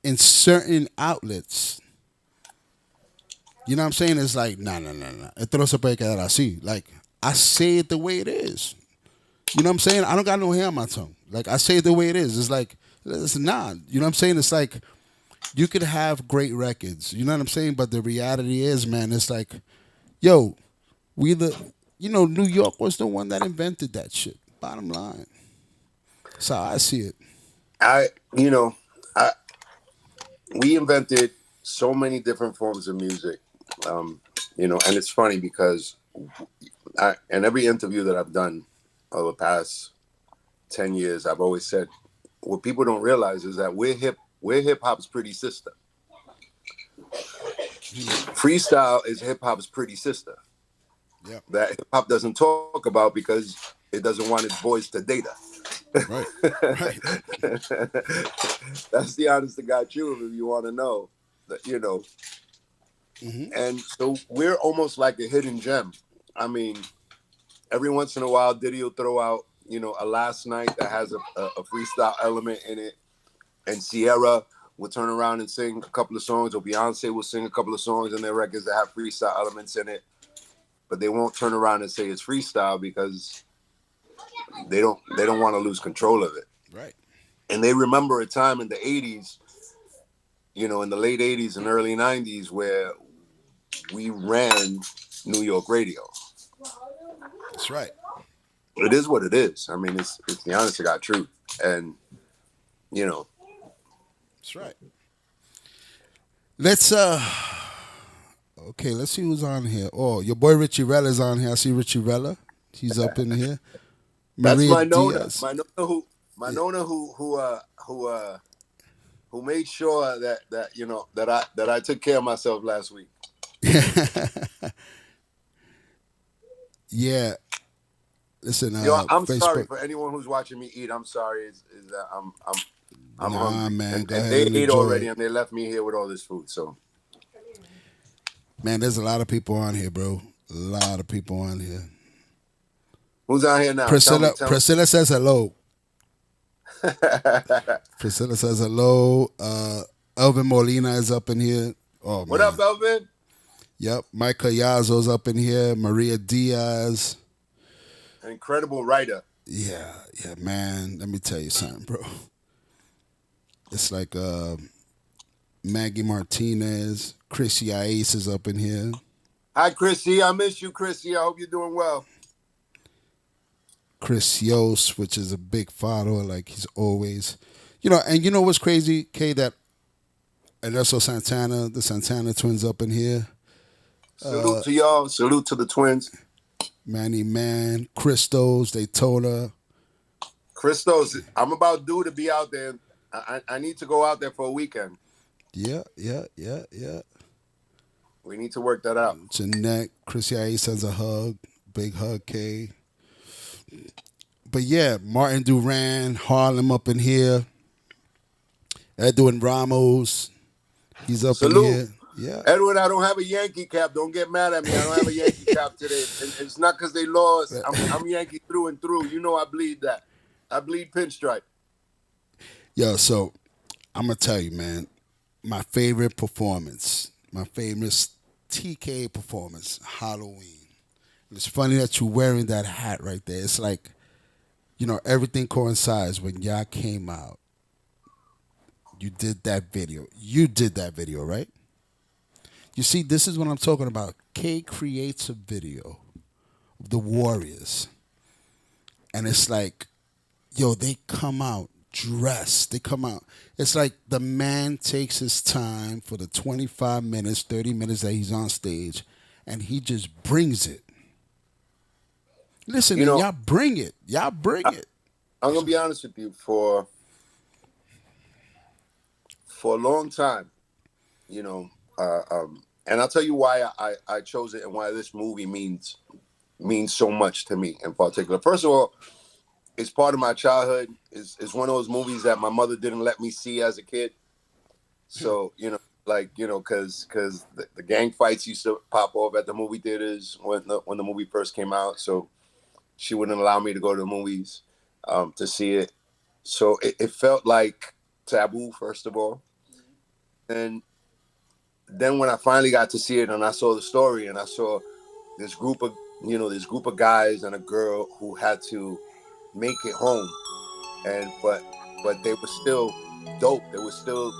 in certain outlets, you know what I'm saying? It's like, nah. Esto no se puede quedar así. Like, I say it the way it is. You know what I'm saying? I don't got no hair on my tongue. Like, I say it the way it is. It's like, it's not. You know what I'm saying? It's like, you could have great records. You know what I'm saying? But the reality is, man, it's like, yo, New York was the one that invented that shit. Bottom line. That's how I see it. I you know I we invented so many different forms of music, and it's funny because in every interview that I've done over the past 10 years, I've always said what people don't realize is that we're hip hop's pretty sister. Freestyle is hip hop's pretty sister. Yeah. That hip hop doesn't talk about because it doesn't want its boys to date her. Right. That's the honest to God truth if you want to know. Mm-hmm. And so we're almost like a hidden gem. I mean, every once in a while, Diddy will throw out, a last night that has a freestyle element in it. And Sierra will turn around and sing a couple of songs, or Beyonce will sing a couple of songs in their records that have freestyle elements in it. But they won't turn around and say it's freestyle because they don't want to lose control of it. Right. And they remember a time in the 80s, in the late 80s and early 90s where we ran New York radio. That's right. It is what it is. I mean, it's the honest to God truth. And, That's right. Let's okay, let's see who's on here. Oh, your boy Richie Rella's on here. I see Richie Rella. He's up in here. that's Maria my Nona. Diaz. My Nona who made sure that I took care of myself last week. Yeah. Listen, I'm Facebook. sorry for anyone who's watching me eat. I'm sorry. Is that I'm Nah, hungry. man, And go ahead they and ate enjoy already, it. and they left me here with all this food. So Man, there's a lot of people on here, bro. A lot of people on here. who's on here now? Priscilla Tell me. Priscilla says hello. Priscilla says hello. Elvin Molina is up in here. Oh, What man. up, Elvin? Yep. Micah Yazzo's up in here. Maria Diaz. An incredible writer. Yeah, man. Let me tell you something, bro. It's like Maggie Martinez. Chrissy Ace is up in here. Hi, Chrissy. I miss you, Chrissy. I hope you're doing well. Chris Yost, which is a big follower, like he's always, and you know what's crazy, Kay, that Ernesto Santana, the Santana twins up in here, Salute to y'all. Salute to the twins. Manny Man, Christos, Daytona. Christos, I'm about due to be out there. I need to go out there for a weekend. Yeah. We need to work that out. Jeanette, Chrissy Ace sends a hug, big hug, Kay. But yeah, Martin Duran, Harlem up in here. Edwin Ramos, he's up Salute. in here. Yeah. Edwin, I don't have a Yankee cap. Don't get mad at me. I don't have a Yankee cap today. And it's not because they lost. I'm Yankee through and through. You know I bleed that. I bleed pinstripe. Yo, so I'm gonna tell you, man, my favorite performance, my favorite TK performance, Halloween. It's funny that you're wearing that hat right there. It's like, everything coincides. When y'all came out, you did that video. You did that video, right? You see, this is what I'm talking about. K creates a video of the Warriors. And it's like, yo, they come out dressed. They come out. It's like the man takes his time for the 25 minutes, 30 minutes that he's on stage, and he just brings it. Listen, y'all bring it. Y'all bring it. I'm gonna be honest with you. For a long time, and I'll tell you why I chose it and why this movie means so much to me in particular. First of all, it's part of my childhood. It's one of those movies that my mother didn't let me see as a kid. So because the gang fights used to pop off at the movie theaters when the movie first came out. So she wouldn't allow me to go to the movies to see it. So it felt like taboo, first of all. And then when I finally got to see it and I saw the story and I saw this group of guys and a girl who had to make it home, but they were still dope. They were still,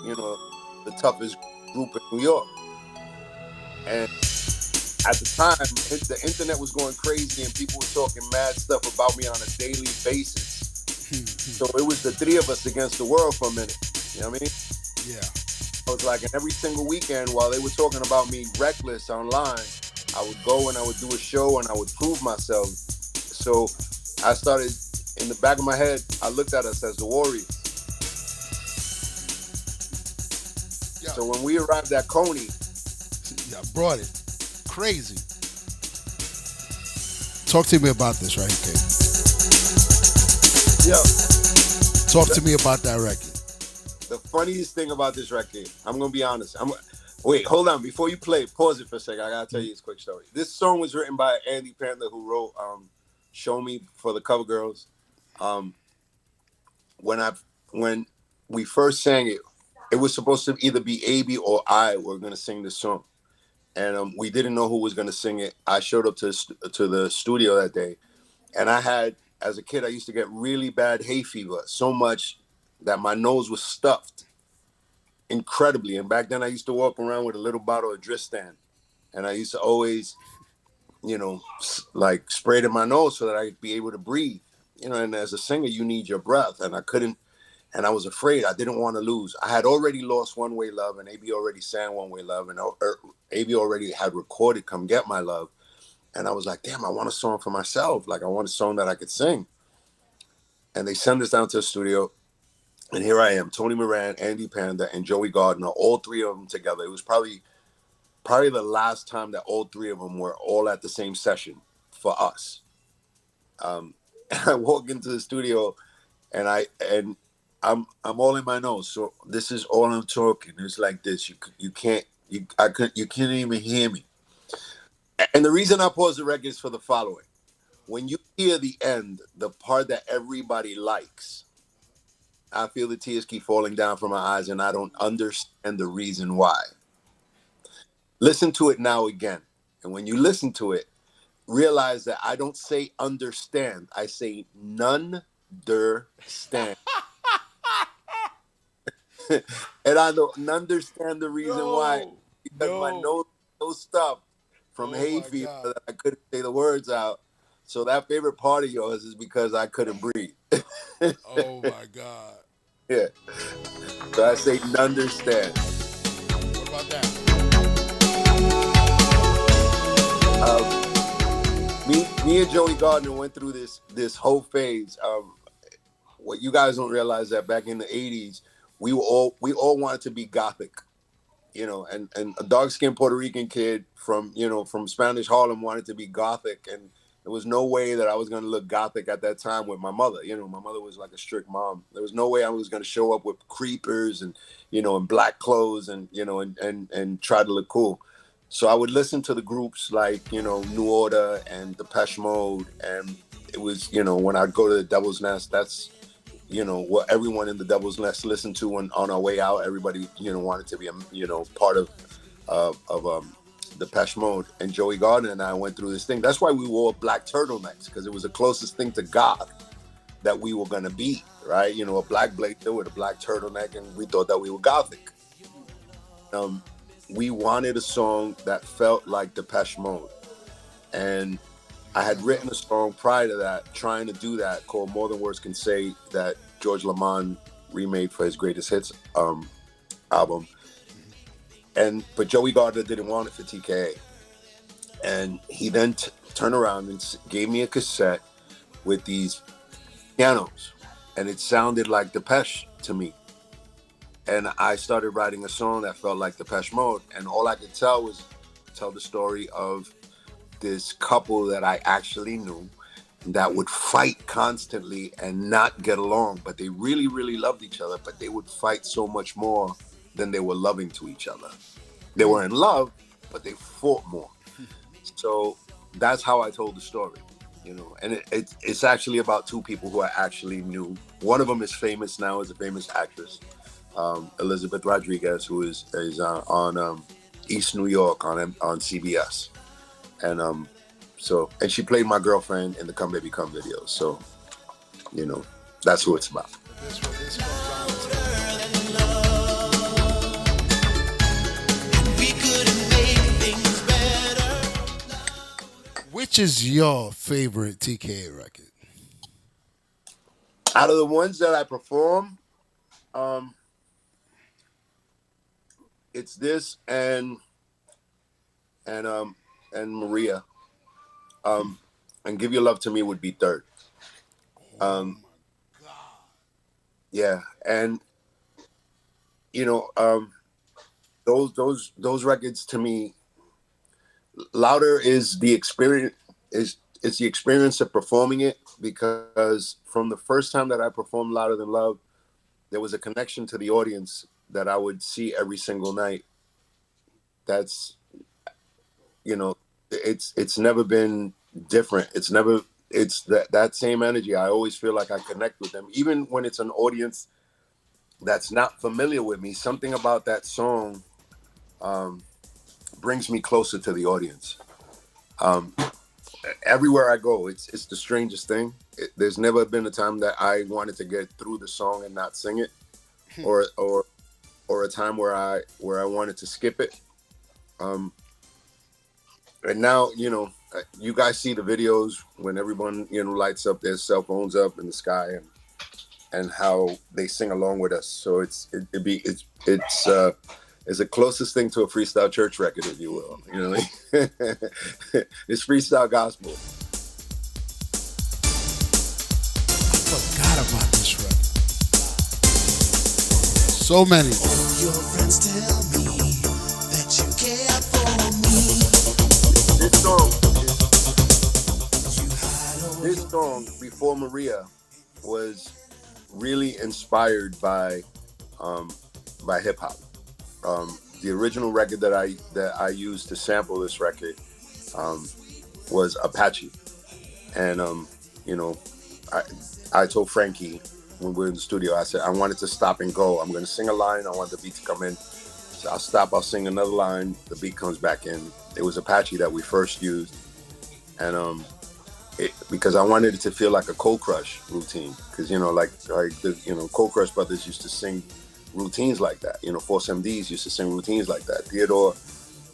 the toughest group in New York. And at the time, the internet was going crazy and people were talking mad stuff about me on a daily basis. So it was the three of us against the world for a minute. You know what I mean? Yeah. I was like, and every single weekend while they were talking about me reckless online, I would go and I would do a show and I would prove myself. So I started, in the back of my head, I looked at us as the Warriors. Yeah. So when we arrived at Coney, I brought it. Crazy. Talk to me about this right here, Kay. Yeah. Talk to me about that record. The funniest thing about this record, I'm gonna be honest. Wait, hold on. Before you play, pause it for a second. I gotta tell you this quick story. This song was written by Andy Pantler, who wrote "Show Me" for the Cover Girls. When we first sang it, it was supposed to either be AB or I were gonna sing the song, and we didn't know who was gonna sing it. I showed up to the studio that day, and I had as a kid, I used to get really bad hay fever, so much that my nose was stuffed incredibly. And back then, I used to walk around with a little bottle of Dristan, and I used to always, like spray it in my nose so that I'd be able to breathe. And as a singer, you need your breath, and I couldn't. And I was afraid. I didn't want to lose. I had already lost One Way Love, and AB already sang One Way Love, and AB already had recorded Come Get My Love. And I was like, damn, I want a song for myself. Like, I want a song that I could sing. And they send us down to the studio. And here I am, Tony Moran, Andy Panda, and Joey Gardner, all three of them together. It was probably the last time that all three of them were all at the same session for us. And I walk into the studio, and I'm all in my nose. So this is all I'm talking. It's like this. You can't even hear me. And the reason I pause the record is for the following. When you hear the end, the part that everybody likes, I feel the tears keep falling down from my eyes, and I don't understand the reason why. Listen to it now again. And when you listen to it, realize that I don't say understand. I say none-der-stand. And I don't understand the reason why. Because my nose is so stuffed from hay fever that I couldn't say the words out. So that favorite part of yours is because I couldn't breathe. Oh my God. Yeah. So I say understand. What about that? Me and Joey Gardner went through this whole phase. What you guys don't realize that back in the 80s, we all wanted to be gothic. And a dark-skinned Puerto Rican kid from Spanish Harlem wanted to be gothic, and there was no way that I was going to look gothic at that time with my mother. My mother was like a strict mom. There was no way I was going to show up with creepers and, in black clothes and, and try to look cool. So I would listen to the groups like, New Order and Depeche Mode. And it was, when I'd go to the Devil's Nest, that's, what everyone in the Devil's Nest listened to on our way out. Everybody, wanted to be, part of Depeche Mode. And Joey Gardner and I went through this thing. That's why we wore black turtlenecks, because it was the closest thing to goth that we were going to be, right? A black blazer with a black turtleneck, and we thought that we were gothic. We wanted a song that felt like Depeche Mode. And I had written a song prior to that, trying to do that, called More Than Words Can Say, that George Lamond remade for his Greatest Hits album. But Joey Gardner didn't want it for TKA. And he then turned around and gave me a cassette with these pianos. And it sounded like Depeche to me. And I started writing a song that felt like Depeche Mode. And all I could tell was tell the story of this couple that I actually knew that would fight constantly and not get along. But they really, really loved each other. But they would fight so much more than they were loving to each other. They were in love, but they fought more. So that's how I told the story, And it's actually about two people who I actually knew. One of them is famous now, is a famous actress, Elizabeth Rodriguez, who is on East New York on CBS, and she played my girlfriend in the Come Baby Come video. So, that's who it's about. Which is your favorite TKA record? Out of the ones that I perform, it's this and Maria. And Give Your Love to Me would be third. Yeah, and those records to me, Louder is the experience. It's the experience of performing it, because from the first time that I performed Louder Than Love, there was a connection to the audience that I would see every single night. That's, it's never been different. It's that same energy. I always feel like I connect with them, even when it's an audience that's not familiar with me. Something about that song brings me closer to the audience. everywhere I go, it's the strangest thing. There's never been a time that I wanted to get through the song and not sing it, or a time where I wanted to skip it. Um, and now, you guys see the videos when everyone lights up their cell phones up in the sky, and how they sing along with us. So it's the closest thing to a freestyle church record, if you will. It's freestyle gospel. Forgot about this record. So many. Your friends tell me that you care for me. This song, You hide all this your song before Maria was really inspired by hip hop. The original record that I used to sample this record was Apache, and I I told Frankie when we were in the studio, I said I wanted to stop and go. I'm going to sing a line. I want the beat to come in. So I'll stop. I'll sing another line. The beat comes back in. It was Apache that we first used, and because I wanted it to feel like a Cold Crush routine, because like the Cold Crush brothers used to sing routines like that. Force MDs used to sing routines like that. Theodore,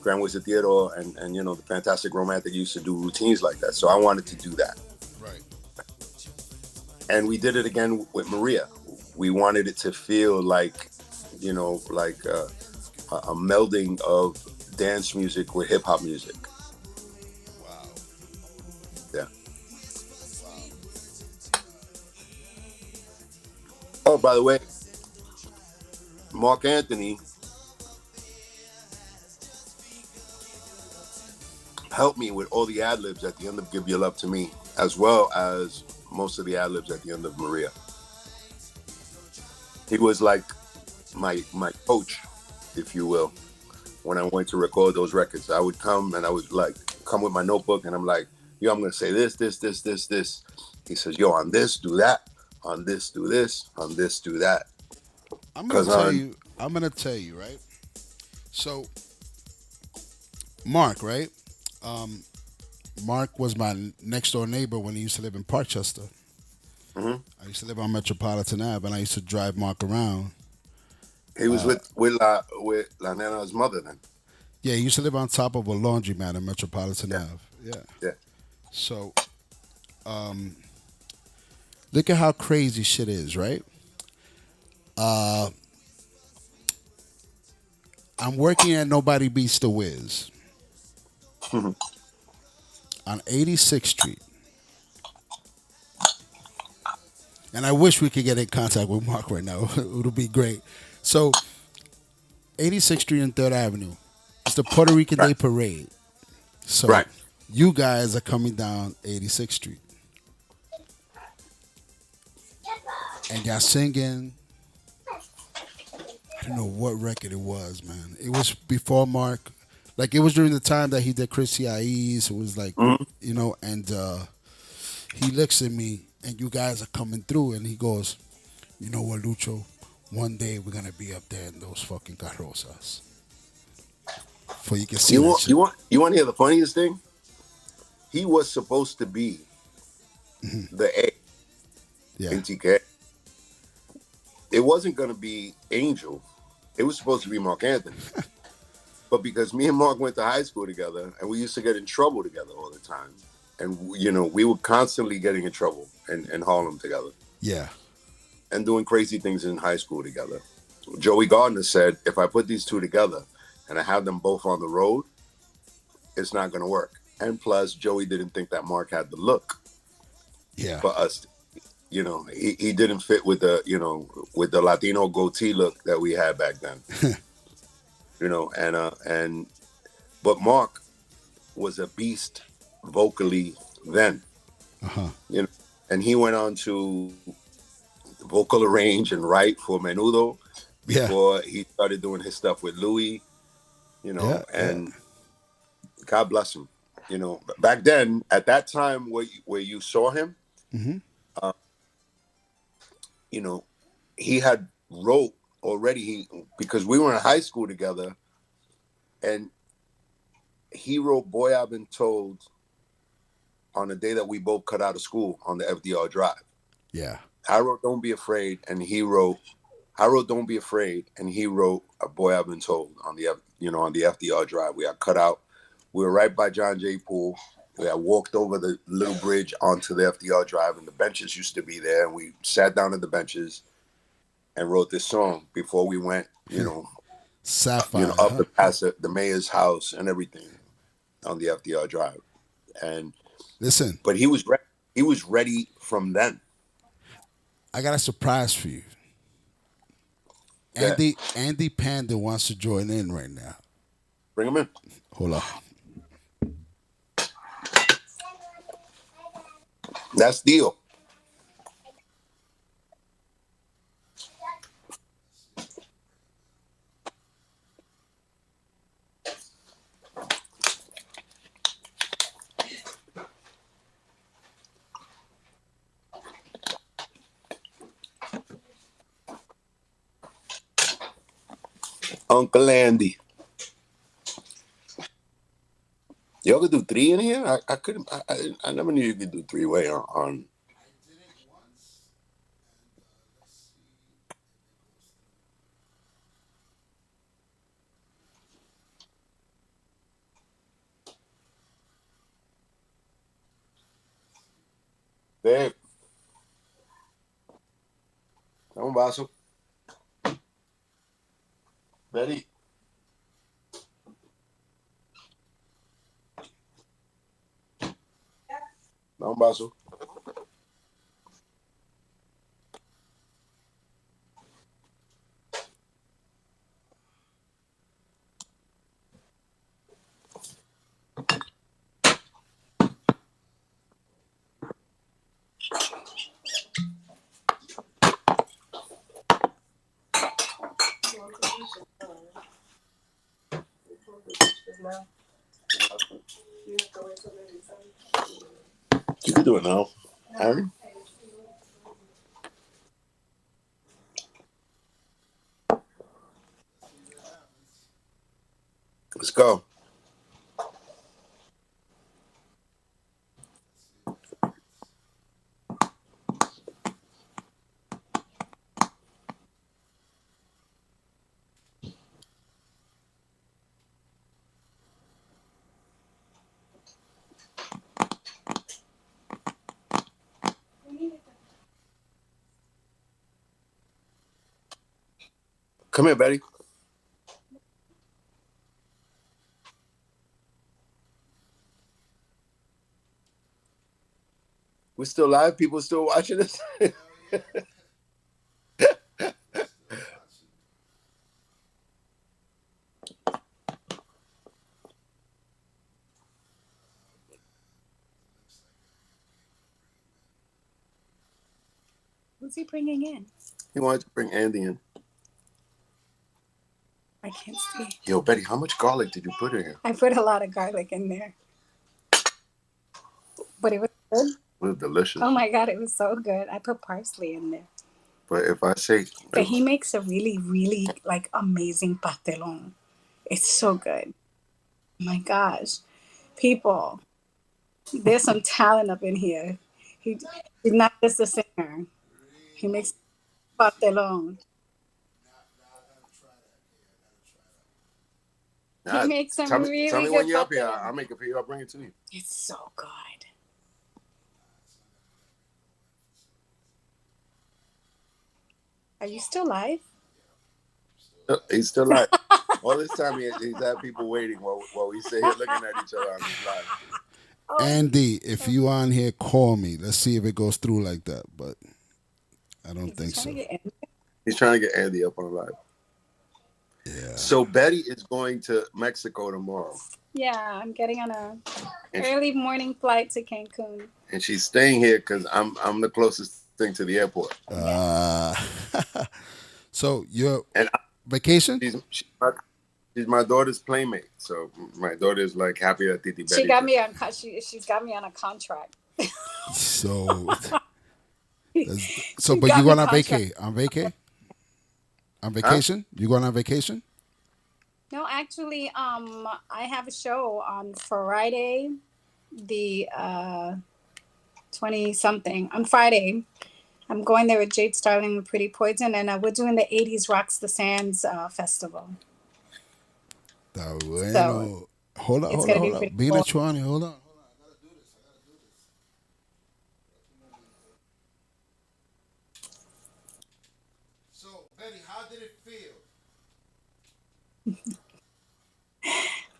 Grand Wizard Theodore, and the Fantastic Romantic used to do routines like that. So I wanted to do that, Right. and we did it again with Maria. We wanted it to feel like a melding of dance music with hip hop music. Wow. Yeah. Oh, by the way, Mark Anthony helped me with all the ad libs at the end of Give Your Love to Me, as well as most of the ad libs at the end of Maria. He was like my coach, if you will, when I went to record those records. I would come and I would come with my notebook, and I'm like, yo, I'm gonna say this, this, this, this, this. He says, yo, on this, do that. On this, do this. On this, do that. I'm gonna 'Cause tell on you. I'm gonna tell you, right? So, Mark, right? Um, Mark was my next door neighbor when he used to live in Parkchester. Mhm. I used to live on Metropolitan Ave, and I used to drive Mark around. He was with La Nana's mother then. Yeah, he used to live on top of a laundromat in Metropolitan Yeah, Ave. Yeah. yeah. So, um, look at how crazy shit is, right? Uh, I'm working at Nobody Beats the Wiz on 86th Street. And I wish we could get in contact with Mark right now. It would be great. So, 86th Street and 3rd Avenue. It's the Puerto Rican Day Right. Parade. So, Right. you guys are coming down 86th Street. And y'all singing. I don't know what record it was, man. It was before Mark. Like, it was during the time that he did Chris I's. It was like, Mhm. and he looks at me, and you guys are coming through, and he goes, you know what, Lucho? One day we're going to be up there in those fucking carrozas. For you can see You that want shit. you want to hear the funniest thing? He was supposed to be the A Yeah. in TK. It wasn't going to be Angel. It was supposed to be Mark Anthony. But because me and Mark went to high school together, and we used to get in trouble together all the time, and we were constantly getting in trouble in Harlem together Yeah. and doing crazy things in high school together. Joey Gardner said, if I put these two together and I have them both on the road, it's not going to work. And plus, Joey didn't think that Mark had the look Yeah. for us. He didn't fit with the Latino goatee look that we had back then. But Mark was a beast vocally then. Uh-huh. And he went on to vocal arrange and write for Menudo Yeah. before he started doing his stuff with Louis. Yeah. And God bless him. Back then, at that time where you saw him, Mm-hmm. he had wrote already. Because we were in high school together, and he wrote "Boy I've Been Told" on the day that we both cut out of school on the FDR Drive. Yeah. I wrote "Don't Be Afraid," and he wrote. I wrote "Don't Be Afraid," and he wrote "A Boy I've Been Told" on the on the FDR Drive. We got cut out. We were right by John Jay Pool. We had walked over the little bridge onto the FDR Drive, and the benches used to be there. And we sat down at the benches and wrote this song before we went, Sapphire, up huh? to past the mayor's house and everything on the FDR Drive. And Listen, but he was ready. He was ready from then. I got a surprise for you. That Andy Panda wants to join in right now. bring him in. Hold on. That's deal. Uncle Andy. Y'all could do three in here? I couldn't. I never knew you could do three-way on. Babe. Dá um vaso. Betty. Dá um vaso. You can do it now. Aaron? Let's go. Come here, Betty. We're still live. People still watching us. Who's he bringing in? He wanted to bring Andy in. I can't see. Yo, Betty, how much garlic did you put in here? I put a lot of garlic in there. But it was good. It was delicious. Oh my God, it was so good. I put parsley in there. But if I say, But he makes a really, really like amazing pastelon. It's so good. Oh my gosh. People, there's some talent up in here. He's not just a singer. He makes pastelon. nah, He makes some tell me really when good you're up here. pastelon. I'll make it for you. I'll bring it to you. It's so good. Are you still live? He's still live. All this time he's had people waiting while we sit here looking at each other on his live. Oh, Andy, if you on here, call me. Let's see if it goes through like that. But I don't is he think trying so. to get in? He's trying to get Andy up on live. Yeah. So Betty is going to Mexico tomorrow. Yeah, I'm getting on a And early morning flight to Cancun. and she's staying here because I'm the closest thing to the airport. So your And vacation? she's my daughter's playmate. So my daughter is like happy that Titi Betty. She got me on. She's got me on a contract. So She but got you me going on contract. vacay? On vacay? On vacation? You going on vacation? No, actually, I have a show on Friday the 20 something on Friday. I'm going there with Jade Starling and Pretty Poison, and we're doing the 80s Rocks the Sands festival. Está So bueno. Hold on, it's hold on, going to hold be on. pretty Being a cool. Chuani, hold on. So, Betty, how did it feel?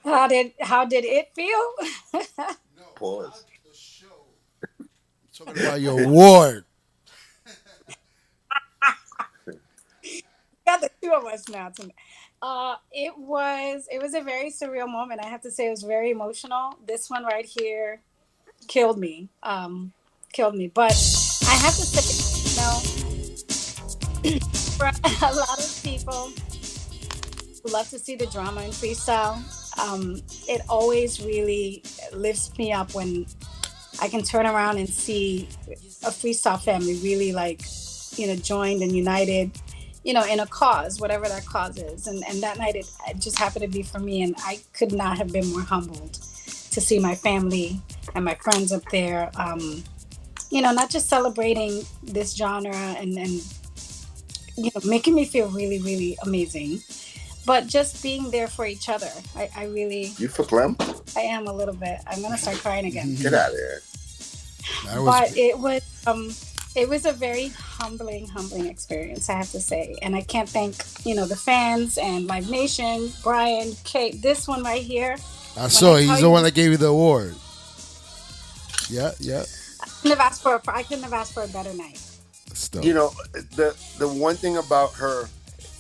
How did it feel? No, how Pause. the show. Talking about your award. Got the two of us now tonight. It was a very surreal moment. I have to say it was very emotional. This one right here killed me. Killed me. But I have to say, for a lot of people who love to see the drama in freestyle, it always really lifts me up when I can turn around and see a freestyle family really like, joined and united, in a cause, whatever that cause is. And that night it just happened to be for me, and I could not have been more humbled to see my family and my friends up there. Not just celebrating this genre and making me feel really, really amazing, but just being there for each other. I really, You for Clem? I am a little bit. I'm gonna start crying again. Get out of here. That was But it was a very humbling experience, I have to say. And I can't thank, the fans and Live Nation, Brian, Kate, this one right here. I When I saw it. tell He's the one you, that gave you the award. Yeah, yeah. I couldn't have asked for a better night. That's dope. You know, the one thing about her,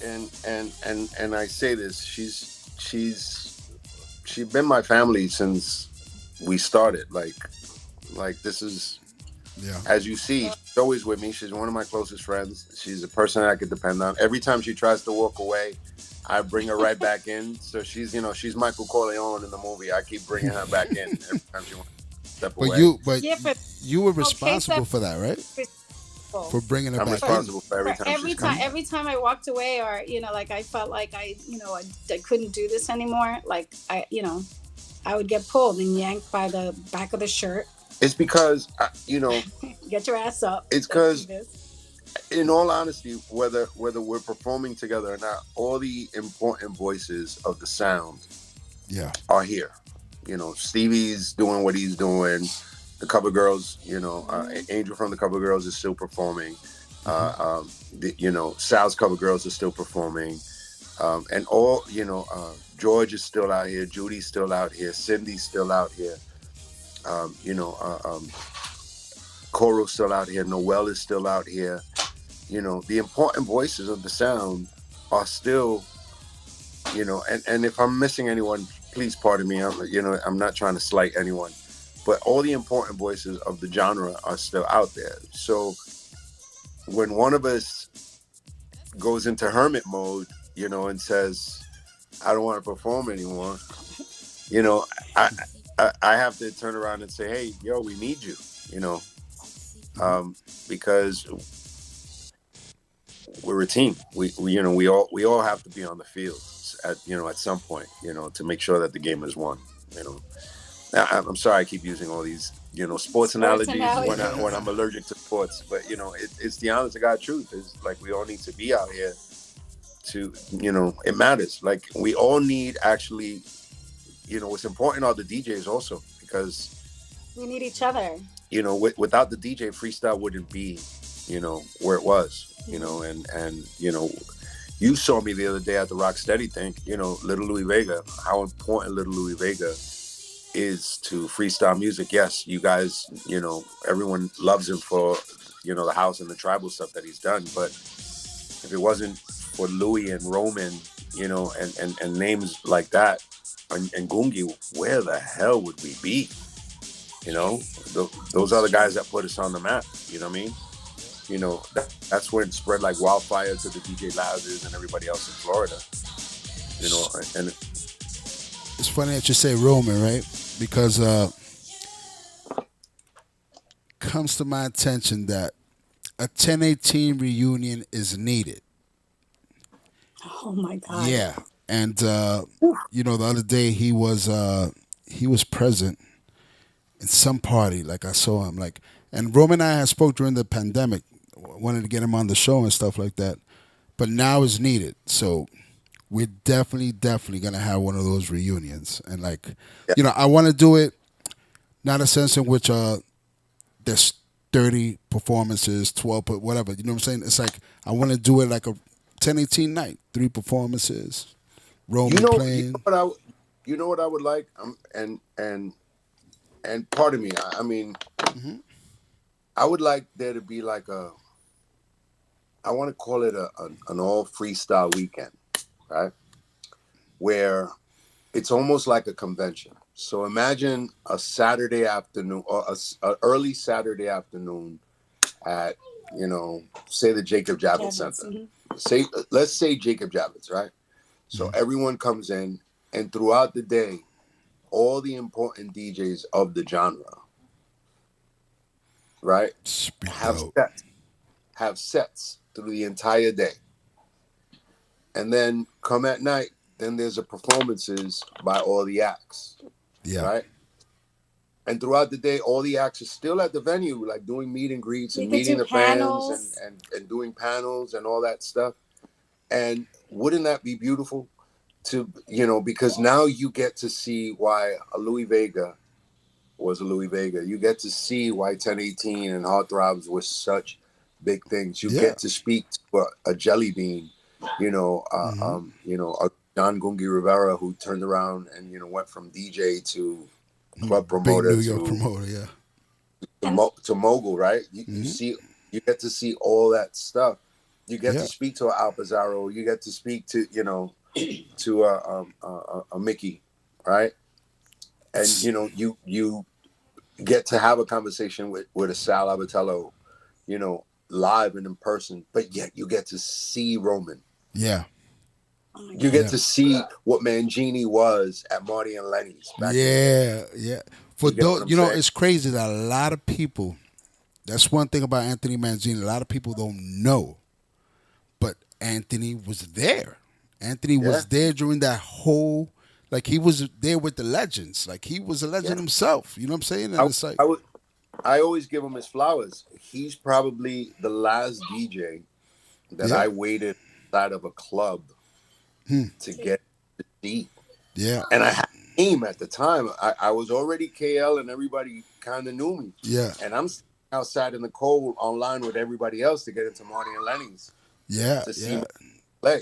and I say this, she's been my family since we started. Like this is, Yeah. as you see, she's always with me. She's one of my closest friends. She's a person I could depend on. Every time she tries to walk away, I bring her right back in. So she's Michael Corleone in the movie. I keep bringing her back in every time she wants to step But away. Yeah, but you were okay, responsible for that, right? For bringing her I'm back in. responsible for every for time she's every time come. every time I walked away, or like I felt like I couldn't do this anymore, like I would get pulled and yanked by the back of the shirt. It's because Get your ass up. it's Let's do because this. in all honesty, whether we're performing together or not, all the important voices of the sound Yeah. are here. Stevie's doing what he's doing. The Cover Girls, Angel from the Cover Girls is still performing. Sal's Cover Girls are still performing. And all, George is still out here. Judy's still out here. Cindy's still out here. Um, you know, uh, um, Coro's still out here. Noel is still out here. The important voices of the sound are still, and if I'm missing anyone, please pardon me. I'm not trying to slight anyone, but all the important voices of the genre are still out there. So when one of us goes into hermit mode, and says, I don't want to perform anymore, you know, I, I have to turn around and say, hey, yo, we need you, because we're a team. We all have to be on the field at some point, to make sure that the game is won. I'm sorry I keep using all these sports analogies when I'm allergic to sports, but it's the honest to God truth. Is like we all need to be out here to it matters. Like we all need actually what's important are the DJs also, because We need each other. without the DJ, freestyle wouldn't be where it was. And you saw me the other day at the Rocksteady thing. Little Louis Vega, how important Little Louis Vega is to freestyle music. Yes, you guys, everyone loves him for the house and the tribal stuff that he's done. But if it wasn't for Louis and Roman, and names like that, and Gungi, where the hell would we be? Those are the guys that put us on the map. You know what I mean? That's when it spread like wildfire to the DJ Louders and everybody else in Florida. And It's funny that you say Roman, right? Because comes to my attention that a 1018 reunion is needed. Oh my God. Yeah, and the other day he was present in some party. Like I saw him. Like, and Roman and I had spoke during the pandemic. Wanted to get him on the show and stuff like that. But now it's needed. So we're definitely gonna have one of those reunions. And like, Yeah. I want to do it. Not a sense in which there's 30 performances, 12, but whatever. You know what I'm saying? It's like I want to do it like a 10-18 night, 3 performances, You Roman know, playing. you know what I would like, and part of me, I mean, Hmm. I would like there to be like I want to call it an all freestyle weekend, right? Where it's almost like a convention. So imagine a Saturday afternoon or a early Saturday afternoon at, say the Jacob Javits Javits. Center. Say let's say Jacob Javits, right? So everyone comes in, and throughout the day, all the important DJs of the genre, right, Be have dope. sets, have sets through the entire day, and then come at night. Then there's a performances by all the acts, Yeah. right? And throughout the day, all the acts are still at the venue, like doing meet and greets We and could meeting do the fans panels. and doing panels and all that stuff. And wouldn't that be beautiful? Because now you get to see why a Louis Vega was a Louis Vega. You get to see why 1018 and Heartthrobs were such big things. You Yeah. get to speak to a Jelly Bean, Hmm. a John Gungi Rivera who turned around and went from DJ to club Big promoter New York to promoter. Yeah. And mogul, right? Hmm. You get to see all that stuff. You get Yeah. to speak to Al Pizarro. You get to speak to to a Mickey, right? And It's- you get to have a conversation with a Sal Abatello, live and in person. But yet you get to see Roman. yeah. oh my You god. get Yeah. to see what Mangini was at Marty and Lenny's back in the day. Yeah. Yeah. For You get those, what I'm saying? it's crazy that a lot of people. That's one thing about Anthony Manzini. A lot of people don't know, but Anthony was there. Anthony Yeah, was there during that whole. Like he was there with the legends. Like he was a legend yeah. himself. You know what I'm saying? And I, it's like, I would. I always give him his flowers. He's probably the last DJ that yeah, I waited outside of a club to get to see. yeah, And I had a name at the time. I was already KL and everybody kind of knew me. yeah, And I'm outside in the cold online with everybody else to get into Marty and Lenny's yeah, to see yeah, me play.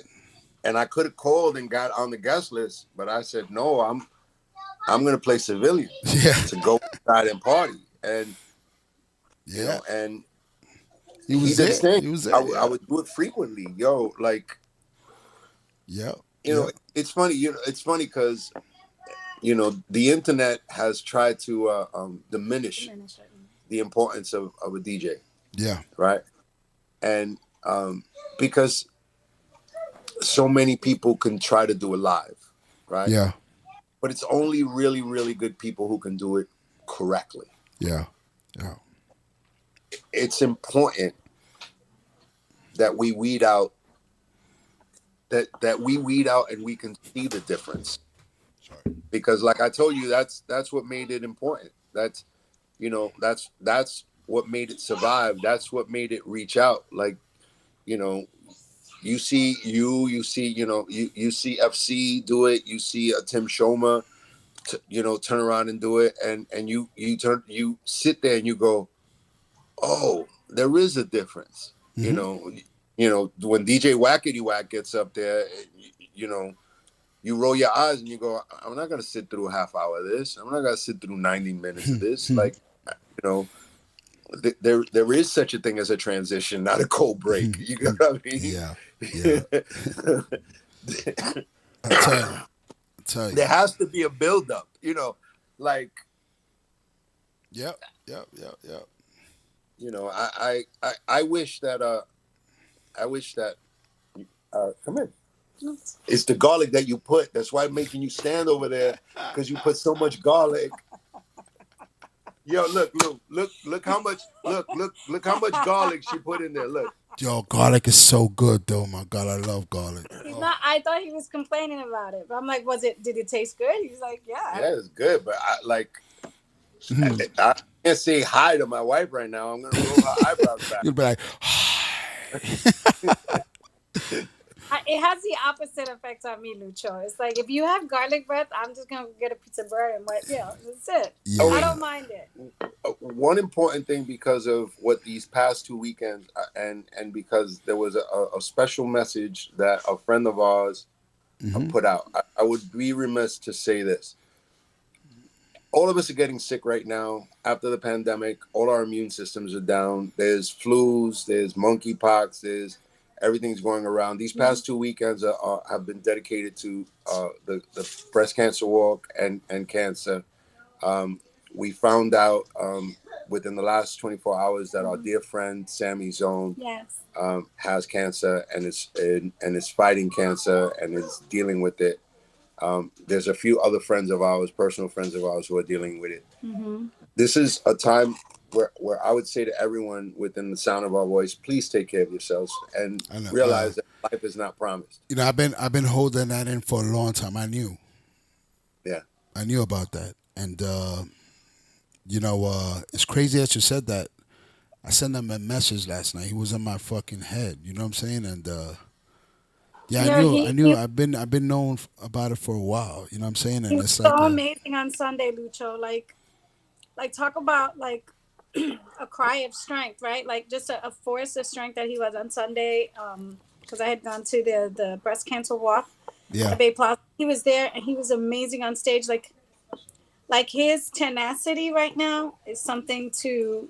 And I could have called and got on the guest list, but I said, no, I'm going to play civilian yeah, to go inside and party. And, yeah. and He he was did the there. same. He was I, there. w- I Yeah, would do it frequently. Yo, like, yeah, yeah, it's funny. It's funny because, the internet has tried to diminish the importance of a DJ, yeah, right? And because so many people can try to do it live, right? yeah, But it's only really, really good people who can do it correctly. yeah, yeah, It's important that we weed out that we weed out and we can see the difference. Because like I told you, that's what made it important. That's what made it survive. That's what made it reach out. Like, you know, you see FC do it, you see a Tim Shoma turn around and do it, and you sit there and you go, oh, there is a difference. hmm When DJ Wackety Wack gets up there, you know, you roll your eyes and you go, I'm not gonna sit through a half hour of this. I'm not gonna sit through 90 minutes of this. Like, you know, there is such a thing as a transition, not a cold break. You know what I mean? yeah, yeah. I tell you, I tell you. There has to be a buildup, like, Yep, yep, yep, yep. I wish that come in. It's the garlic that you put. That's why I'm making you stand over there, because you put so much garlic. Yo, look how much look how much garlic she put in there. Look. Yo, garlic is so good, though. My God, I love garlic. He's Oh, not. I thought he was complaining about it, but I'm like, was it? Did it taste good? He's like, yeah. Yeah, it's good, but I like I can't say hi to my wife right now. I'm gonna roll her eyebrows back. You'll be like, It has the opposite effect on me, Lucho. It's like if you have garlic breath, I'm just gonna get a piece of bread and what, that's it. Oh I wait, yeah. don't mind it. one important thing because of what these past 2 weekends and because there was a special message that a friend of ours Hmm. put out. I would be remiss to say this. All of us are getting sick right now after the pandemic. All our immune systems are down. There's flus, there's monkeypox, there's everything's going around. These past 2 weekends have been dedicated to the breast cancer walk and cancer. Um, we found out within the last 24 hours that our dear friend Sammy Zone Yes. has cancer and is fighting cancer and is dealing with it. There's a few other friends of ours, personal friends of ours, who are dealing with it. Mm-hmm. This is a time where I would say to everyone within the sound of our voice, please take care of yourselves and I know. realize that life is not promised. I've been holding that in for a long time. Yeah. I knew about that, and it's crazy that you said that. I sent him a message last night. He was in my fucking head. You know what I'm saying? And yeah, I knew. I He, knew. I've been knowing about it for a while. You know what I'm saying? he And was it's so like amazing on Sunday, Lucho. Like talk about like a cry of strength, right? Like just a force of strength that he was on Sunday. Because I had gone to the breast cancer walk yeah. at Bay Plaza. He was there and he was amazing on stage. Like his tenacity right now is something to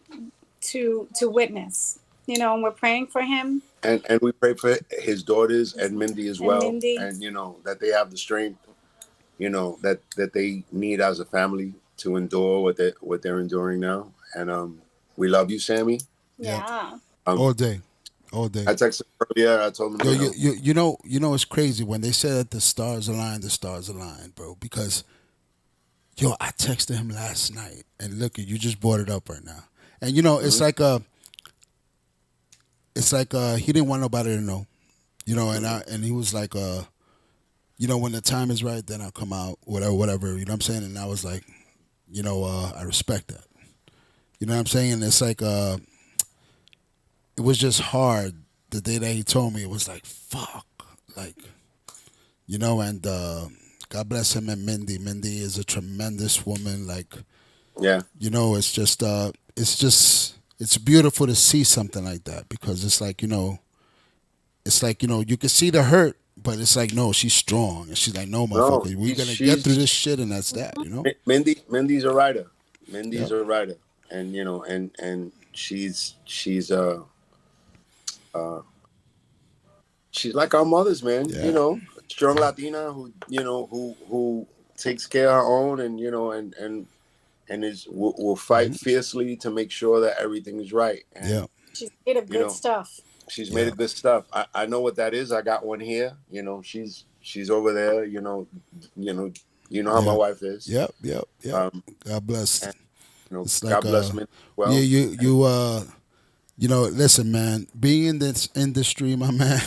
witness. And we're praying for him And we pray for his daughters and Mindy as and well, Mindy. and that they have the strength, that they need as a family to endure what they're enduring now. And we love you, Sammy. Yeah. Yeah. Um, All day. All day. I texted him earlier. I told him, Yo, you know, it's crazy when they said that the stars aligned, bro. Because I texted him last night, and look, you just brought it up right now. And mhm. it's like he didn't want nobody to know, and he was like, when the time is right, then I'll come out, whatever, whatever. You know what I'm saying? And I was like, I respect that. You know what I'm saying? It's like, it was just hard the day that he told me. It was like, fuck, like, and God bless him and Mindy. Mindy is a tremendous woman. Like, Yeah. it's beautiful to see something like that because you can see the hurt, but it's like, no, she's strong. And she's like, no, No, motherfucker, we're going to get through this shit, and that's that. Mindy's a writer. Mindy's Yep. a writer, and and uh, she's like our mothers, man. Yeah. Strong Latina who takes care of her own, and will fight Hmm. fiercely to make sure that everything is right. And Yeah. She's made of you good know, stuff. she's made Yeah. of good stuff. I know what that is. I got one here. She's over there. How my Yeah. wife is. Yep. Yep. Yep. Um, God bless. and It's like, God bless Mindy as yeah, well. listen, man, being in this industry, my man,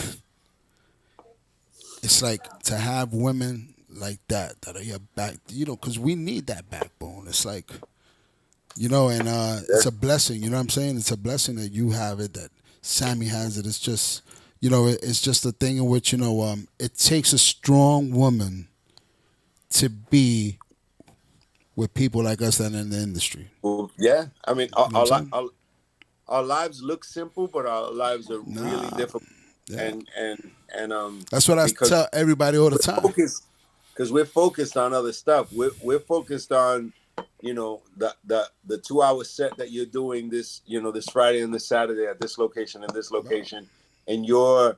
it's like to have women like that are your back, because we need that backbone. It's like, and Yeah. it's a blessing. You know what I'm saying? It's a blessing that you have it, that Sammy has it. It's just, it's just a thing in which, it takes a strong woman to be with people like us that are in the industry. Well, yeah. I mean, You know what I'm saying? our lives look simple, but our lives are really Nah. difficult. Yeah. And That's what I because tell everybody all the we're time. focused, because we're focused on other stuff. We're focused on, the 2 hour set that you're doing this Friday and this Saturday at this location and this location, and your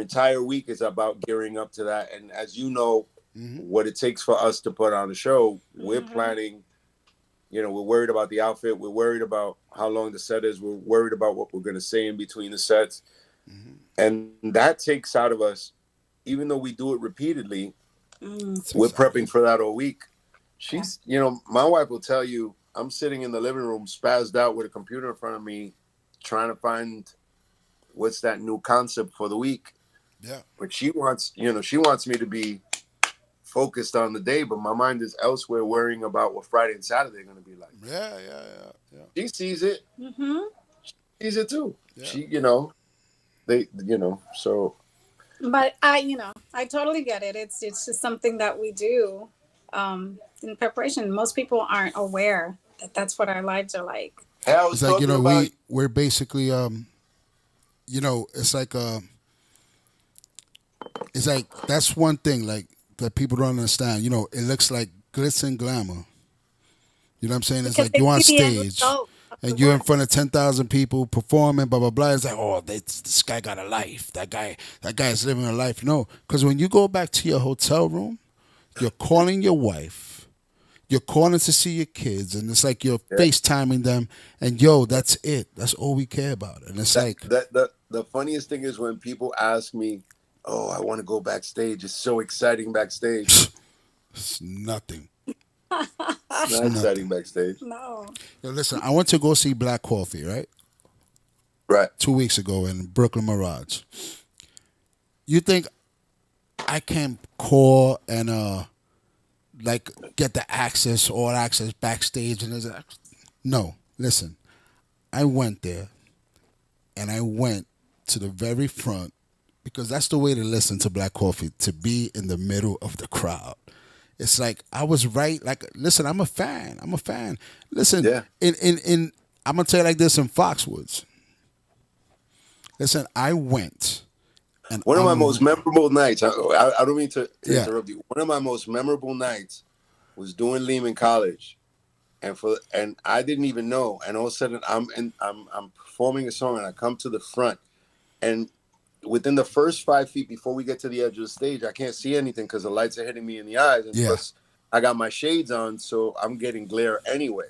entire week is about gearing up to that. And as you know, Hmm. what it takes for us to put on a show, we're Mm-hmm. planning. We're worried about the outfit. We're worried about how long the set is. We're worried about what we're going to say in between the sets. Hmm. And that takes out of us, even though we do it repeatedly, Mm. we're prepping for that all week. My wife will tell you, I'm sitting in the living room, spazzed out with a computer in front of me, trying to find what's that new concept for the week. Yeah. But she wants me to be focused on the day, but my mind is elsewhere, worrying about what Friday and Saturday are going to be like. Yeah. She sees it. Mm-hmm. Sees it too. Yeah. She, so. But I totally get it. It's just something that we do in preparation. Most people aren't aware that that's what our lives are like. Hey, I was It's like, talking about. we're basically it's like it's like that's one thing like that people don't understand. It looks like glitz and glamour. You know what I'm saying? It's Because like they you're on see the end stage result of the and you're in work. front of 10,000 people performing, blah blah blah. It's like, oh, this guy got a life. That guy is living a life. No, because when you go back to your hotel room, you're calling your wife, you're calling to see your kids, and it's like you're Yeah, FaceTiming them, and that's it. That's all we care about. And it's that like, that the funniest thing is when people ask me, "Oh, I want to go backstage. It's so exciting backstage." it's nothing. It's It's not exciting nothing. backstage, No. Yo, listen, I went to go see Black Coffee, right? right? 2 weeks ago in Brooklyn Mirage. You think I can call and like get the access, all access backstage and no. Listen, I went there and I went to the very front because that's the way to listen to Black Coffee, to be in the middle of the crowd. It's like I was right. Like, listen, I'm a fan. I'm a fan. Listen, Yeah. in I'm gonna tell you like this in Foxwoods. Listen, I went and One of my most memorable nights. I don't mean to yeah, interrupt you. One of my most memorable nights was doing Lehman College, and I didn't even know. And all of a sudden, I'm performing a song, and I come to the front, and within the first 5 feet before we get to the edge of the stage, I can't see anything because the lights are hitting me in the eyes, and yeah, plus I got my shades on, so I'm getting glare anyway.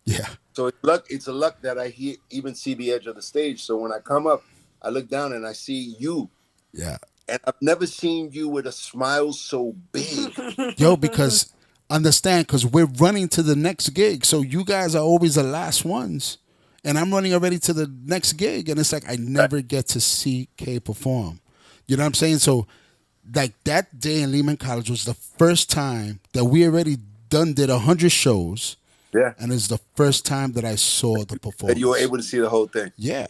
yeah, So it's a luck that I even see the edge of the stage. So when I come up, I look down and I see you. yeah. And I've never seen you with a smile so big. Yo, because understand, because we're running to the next gig, so you guys are always the last ones, and I'm running already to the next gig, and it's like I never get to see Kay perform. You know what I'm saying? So, like that day in Lehman College was the first time that we already did 100 shows, Yeah. and it's the first time that I saw the That you were performance. able to see the whole thing. Yeah,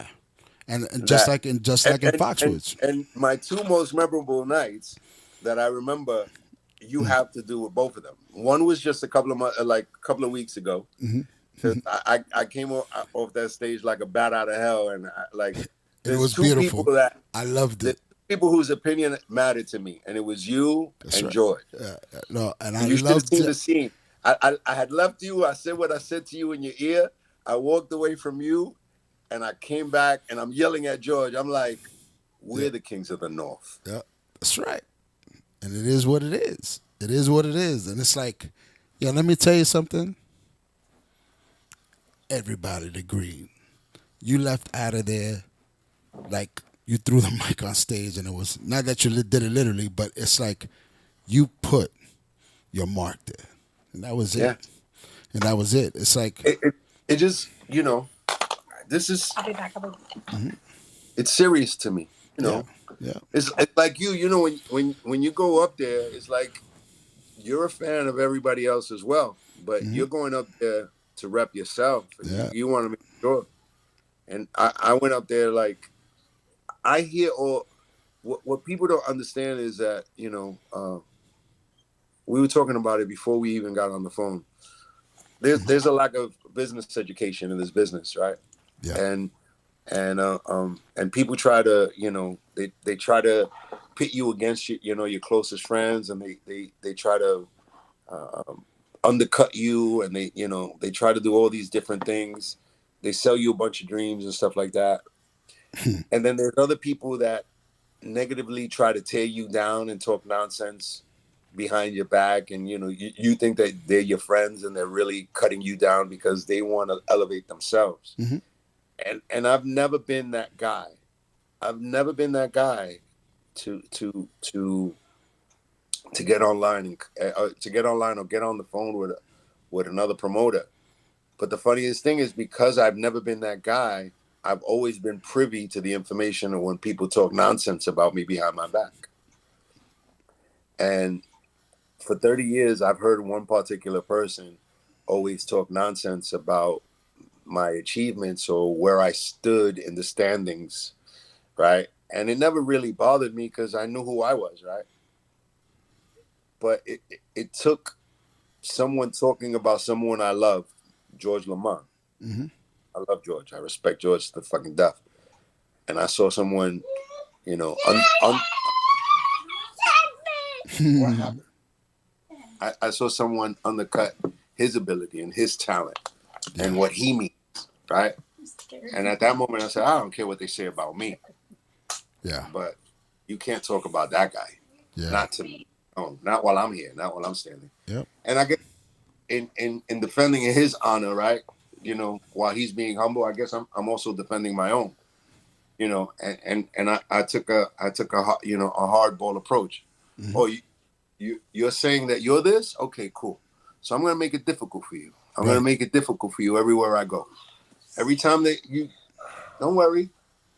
and just That like in Foxwoods. and my two most memorable nights that I remember, you have to do with both of them. One was just a couple of weeks ago. I came off that stage like a bat out of hell, and It there's was two beautiful. people that I loved the it. people whose opinion mattered to me, and it was you That's and right. George. No, and I And you should have loved seen it. the scene. I had left you. I said what I said to you in your ear. I walked away from you, and I came back, and I'm yelling at George. I'm like, "We're the kings of the North." Yeah, that's right. And it is what it is. It is what it is. And it's like, yeah, let me tell you something. Everybody agreed. You left out of there like you threw the mic on stage, and it was not that you did it literally, but it's like you put your mark there, and that was Yeah. it. And that was it. It's like, It just this is I'll be back. it's serious to me. yeah, yeah, It's like when you go up there, it's like you're a fan of everybody else as well, but you're going up there to rep yourself. And yeah. you want to make sure. And I went up there like I hear all what people don't understand is that we were talking about it before we even got on the phone. There's a lack of business education in this business, right? Yeah. And people try to they try to pit you against your closest friends, and they try to undercut you, and they try to do all these different things. They sell you a bunch of dreams and stuff like that. And then there's other people that negatively try to tear you down and talk nonsense behind your back, and you think that they're your friends, and they're really cutting you down because they want to elevate themselves. And I've never been that guy. I've never been that guy to get online and to get online or get on the phone with another promoter. But the funniest thing is, because I've never been that guy, I've always been privy to the information of when people talk nonsense about me behind my back. And for 30 years, I've heard one particular person always talk nonsense about my achievements or where I stood in the standings, right? And it never really bothered me because I knew who I was, right? But it took someone talking about someone I love, George Lamont. Mm-hmm. I love George. I respect George to fucking death. And I saw someone, you know, what happened? I saw someone undercut his ability and his talent and what he means, right? And at that moment, I said, I don't care what they say about me. Yeah. But you can't talk about that guy. Yeah. Not to me. No, not while I'm here. Not while I'm standing. Yep. And I guess in defending his honor, right? You know, while he's being humble, I guess I'm also defending my own. You know, and I took a you know, a hardball approach. Mm-hmm. Oh, you're saying that you're this? Okay, cool. So I'm gonna make it difficult for you. I'm gonna make it difficult for you everywhere I go. Every time that you don't worry,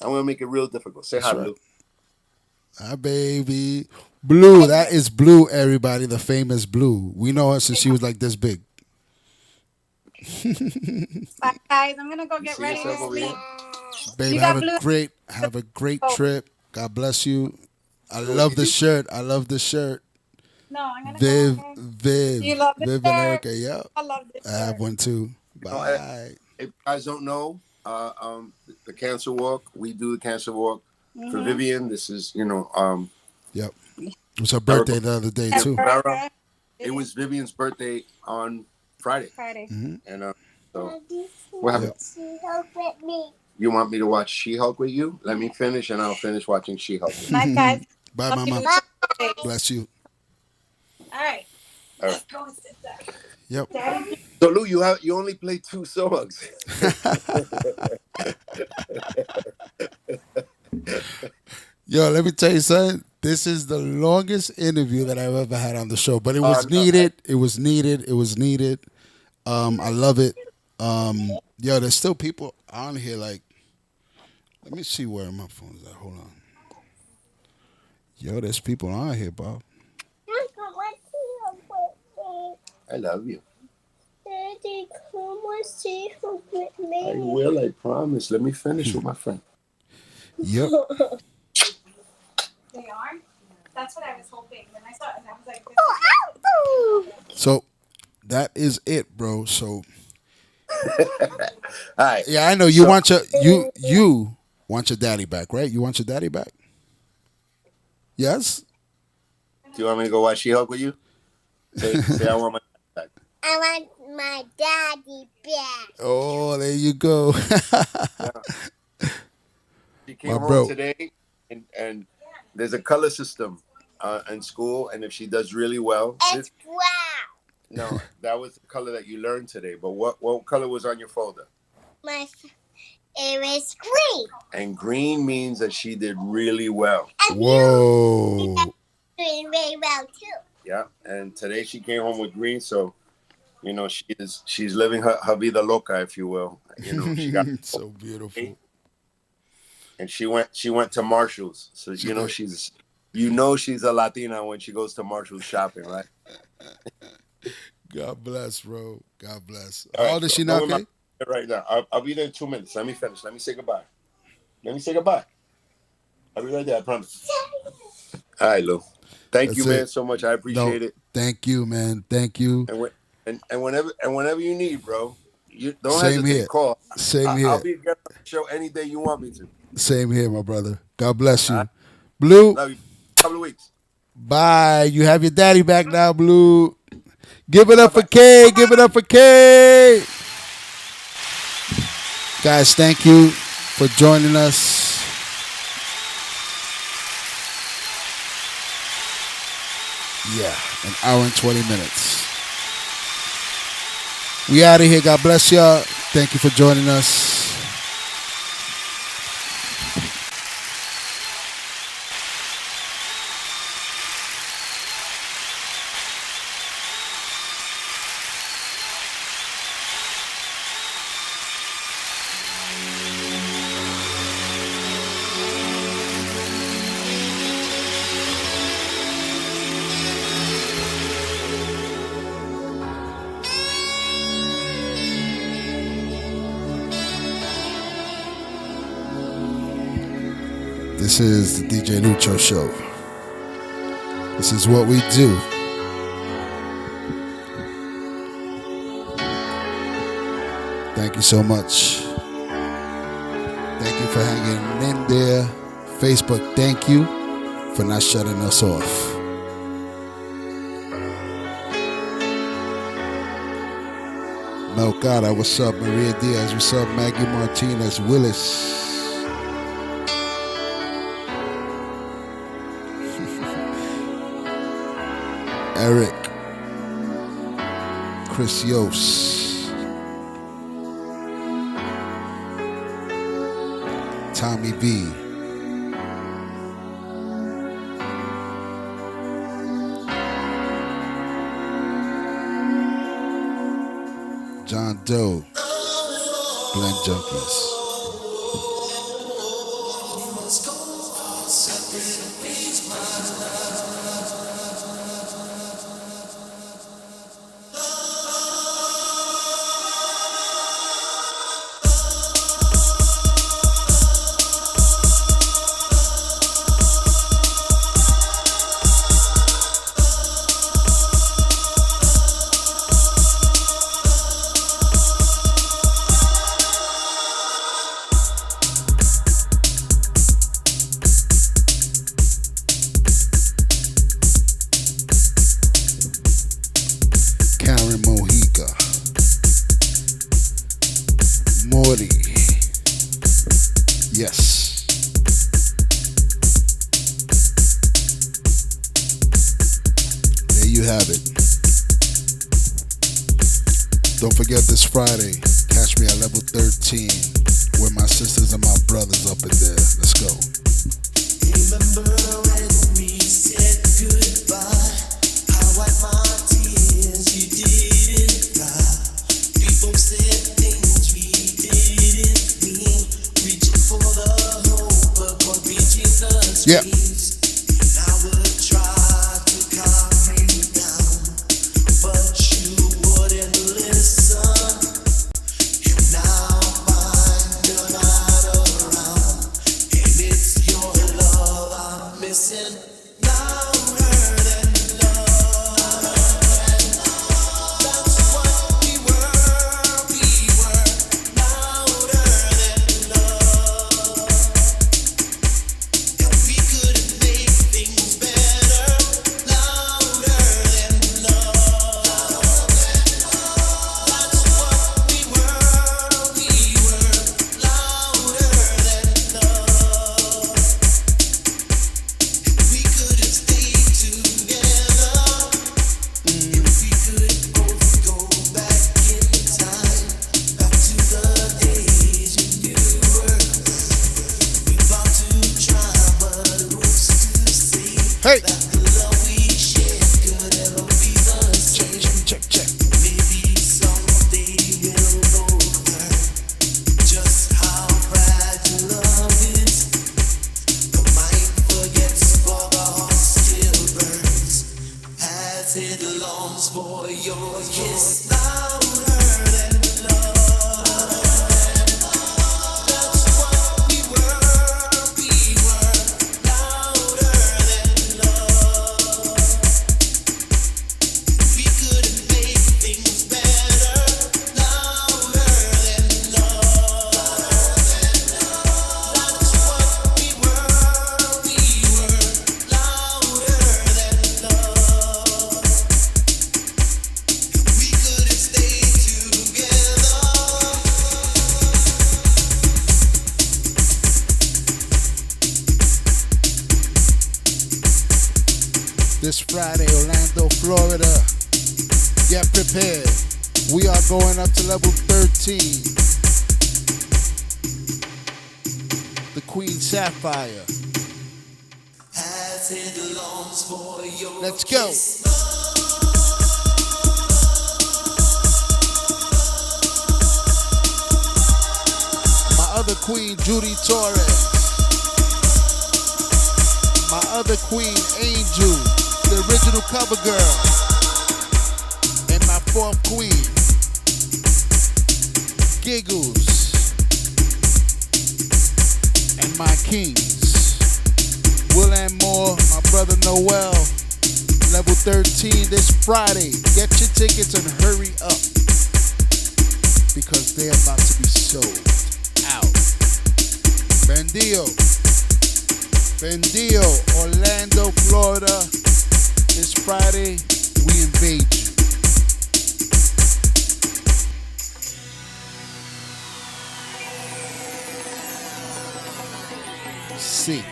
I'm gonna make it real difficult. Say hi, right. Blue. Hi, baby. Blue, that is Blue, everybody, the famous Blue. We know her since she was like this big. Bye, guys. I'm gonna go get ready to sleep. Baby, have a great trip. God bless you. I love the shirt. I love the shirt. No, I'm gonna go. Viv, you love the Viv shirt? and Erica. Yeah, I love this. I have one too. Bye. If you guys don't know, the cancer walk, we do the cancer walk for Vivian. This is, you know, yep. It was her birthday the other day too. It was Vivian's birthday on Friday. Mm-hmm. And so what happened? She-Hulk with me. You want me to watch She-Hulk with you? Let me finish, and I'll finish watching She-Hulk. Bye, guys. Bye, Mama. Bless you. All right. Let's go and sit down. Yep. Daddy. So Lou, you only play 2 songs. Yo, let me tell you something. This is the longest interview that I've ever had on the show, but it was needed. It was needed. It was needed. I love it. Yo, there's still people on here. Like, let me see where my phone's at. Hold on. Yo, there's people on here, Bob. I love you. Daddy, come and see her with me. I will, I promise. Let me finish with my friend. Yep. They are? That's what I was hoping. When I saw it, and I was like, So, that is it, bro. So, all right. Yeah, I know you want you want your daddy back, right? You want your daddy back? Yes? Do you want me to go watch She-Hulk with you? Say I want my daddy back. I want my daddy back. Oh, there you go. Yeah. She came home today, and there's a color system in school, and if she does really well, it's brown. No, that was the color that you learned today. But what color was on your folder? It was green. And green means that she did really well. And whoa. Doing really well too. Yeah, and today she came home with green, so you know she's living her vida loca, if you will. You know, she got so beautiful. And she went to Marshall's, so you know she's a Latina when she goes to Marshall's shopping, right? God bless, bro. God bless. All How old is she now, Kay? Right now. I'll be there in 2 minutes. Let me finish. Let me say goodbye. I'll be right there, I promise. All right, Lou. Thank you, man, so much. I appreciate it. Thank you, man. Thank you. And whenever you need, bro, you don't hesitate to call. Same here. I'll be on the show any day you want me to. Same here, my brother. God bless you. Blue. Love you. Couple of weeks. Bye. You have your daddy back now, Blue. Give it up for Kay. Give it up for Kay. Guys, thank you for joining us. Yeah, an hour and 20 minutes. We out of here. God bless y'all. Thank you for joining us. This is the DJ Lucho Show. This is what we do. Thank you so much. Thank you for hanging in there. Facebook, thank you for not shutting us off. Melcada, what's up? Maria Diaz, what's up? Maggie Martinez, Willis. Eric, Chris Yost, Tommy B, John Doe, Glenn Junkies. Karen Mojica, Morty, yes. There you have it. Don't forget this Friday, catch me at level 13, where my sisters and my brothers up in there. Let's go. Remember when we said goodbye? I wiped my tears, you didn't cry. People said things we didn't mean. Reaching for the hope, but reaching the Yeah. dreams. And I would try to calm you down, but you wouldn't listen. And now you're not around, and it's your love I'm missing. Louder than love. That's what we were. We were louder than love. And we could make things better. Louder than love. That's what we were. We were louder than love. We could have stayed together if we could both go back in time, back to the days when you were. We thought to try, but who's to say Hey, that the love we shared could ever be the same? check. Maybe someday we'll both learn just how fragile love is. The mind forgets, but the heart still burns as it longs for your kiss. Louder than love. That's what we were. We were louder than love. We could make things better. Louder than love. That's what we were. We were louder than love. We could have stayed together. This Friday, Orlando, Florida. Get prepared. We are going up to level 13. The Queen Sapphire. As it longs for your Let's go. kiss. My other queen, Judy Torres. My other queen, Angel, the original cover girl. And my fourth queen, Giggles. And my kings. brother Noel. Level 13 this Friday. Get your tickets and hurry up because they're about to be sold out. Bendio, Bendio, Orlando, Florida. This Friday, we invade you. See.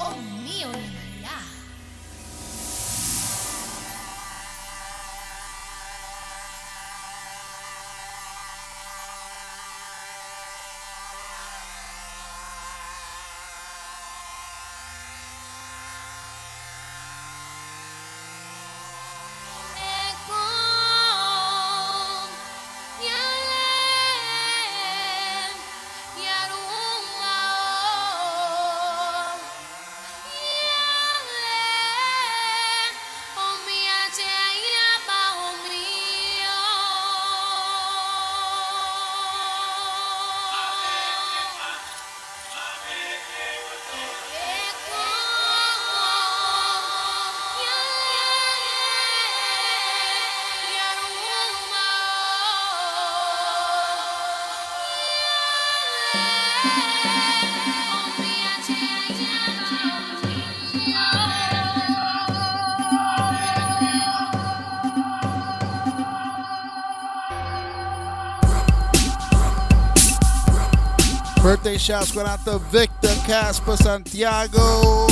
Oh mio nena. Birthday shouts going out to Victor, Casper, Santiago.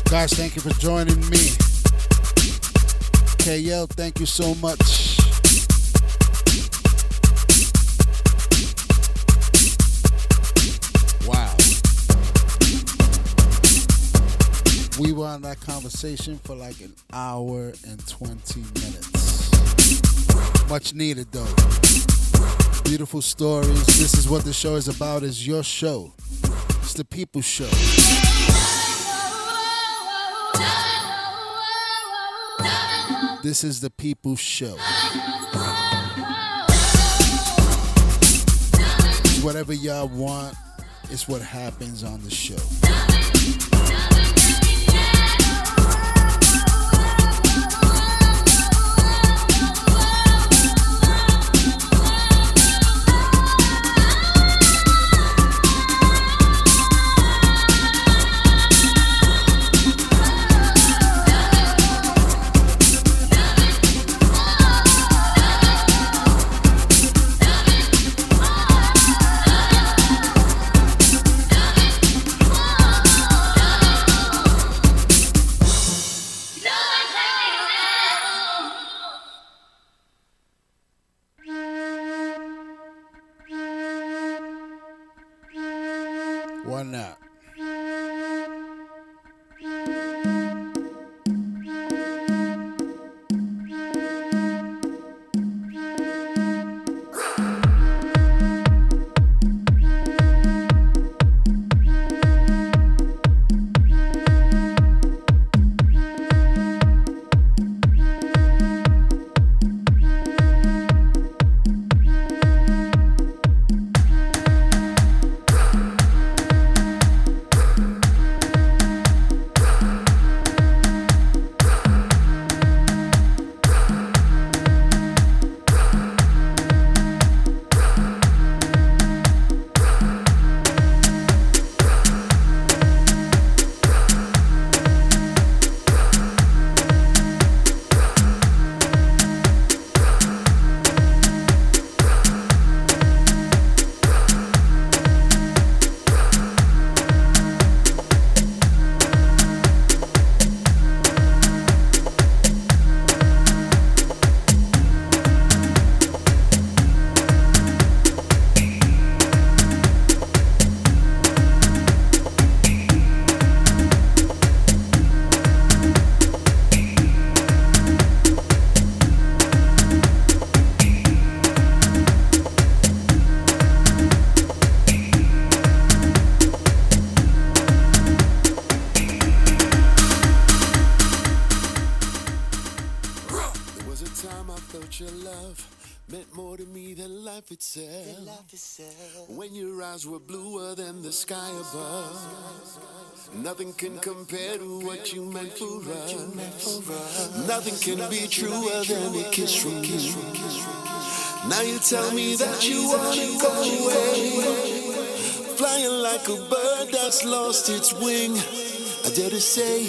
Guys, thank you for joining me. Kayel, thank you so much. Wow. We were on that conversation for like an hour and 20 minutes. Much needed though. Beautiful stories. This is what the show is about, is your show. It's the people's show. This is the people's show. It's whatever y'all want, it's what happens on the show. Why not? meant more to me than life itself. When your eyes were bluer than the sky above, nothing can compare to what you meant for us. Nothing can be truer than a kiss from you. Now you tell me that you wanna go away, flying like a bird that's lost its wing. I dare to say,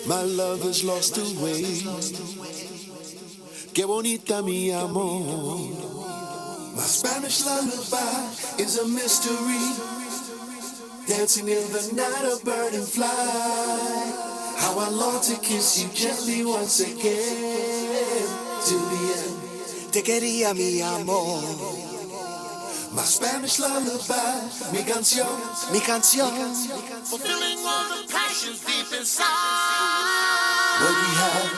my love has lost her way. Que bonita mi amor. My Spanish lullaby is a mystery, dancing in the night, a bird and fly. How I long to kiss you gently once again, to the end. Te quería mi amor. My Spanish lullaby, mi canción, mi canción. Fulfilling all the passions deep inside. What we have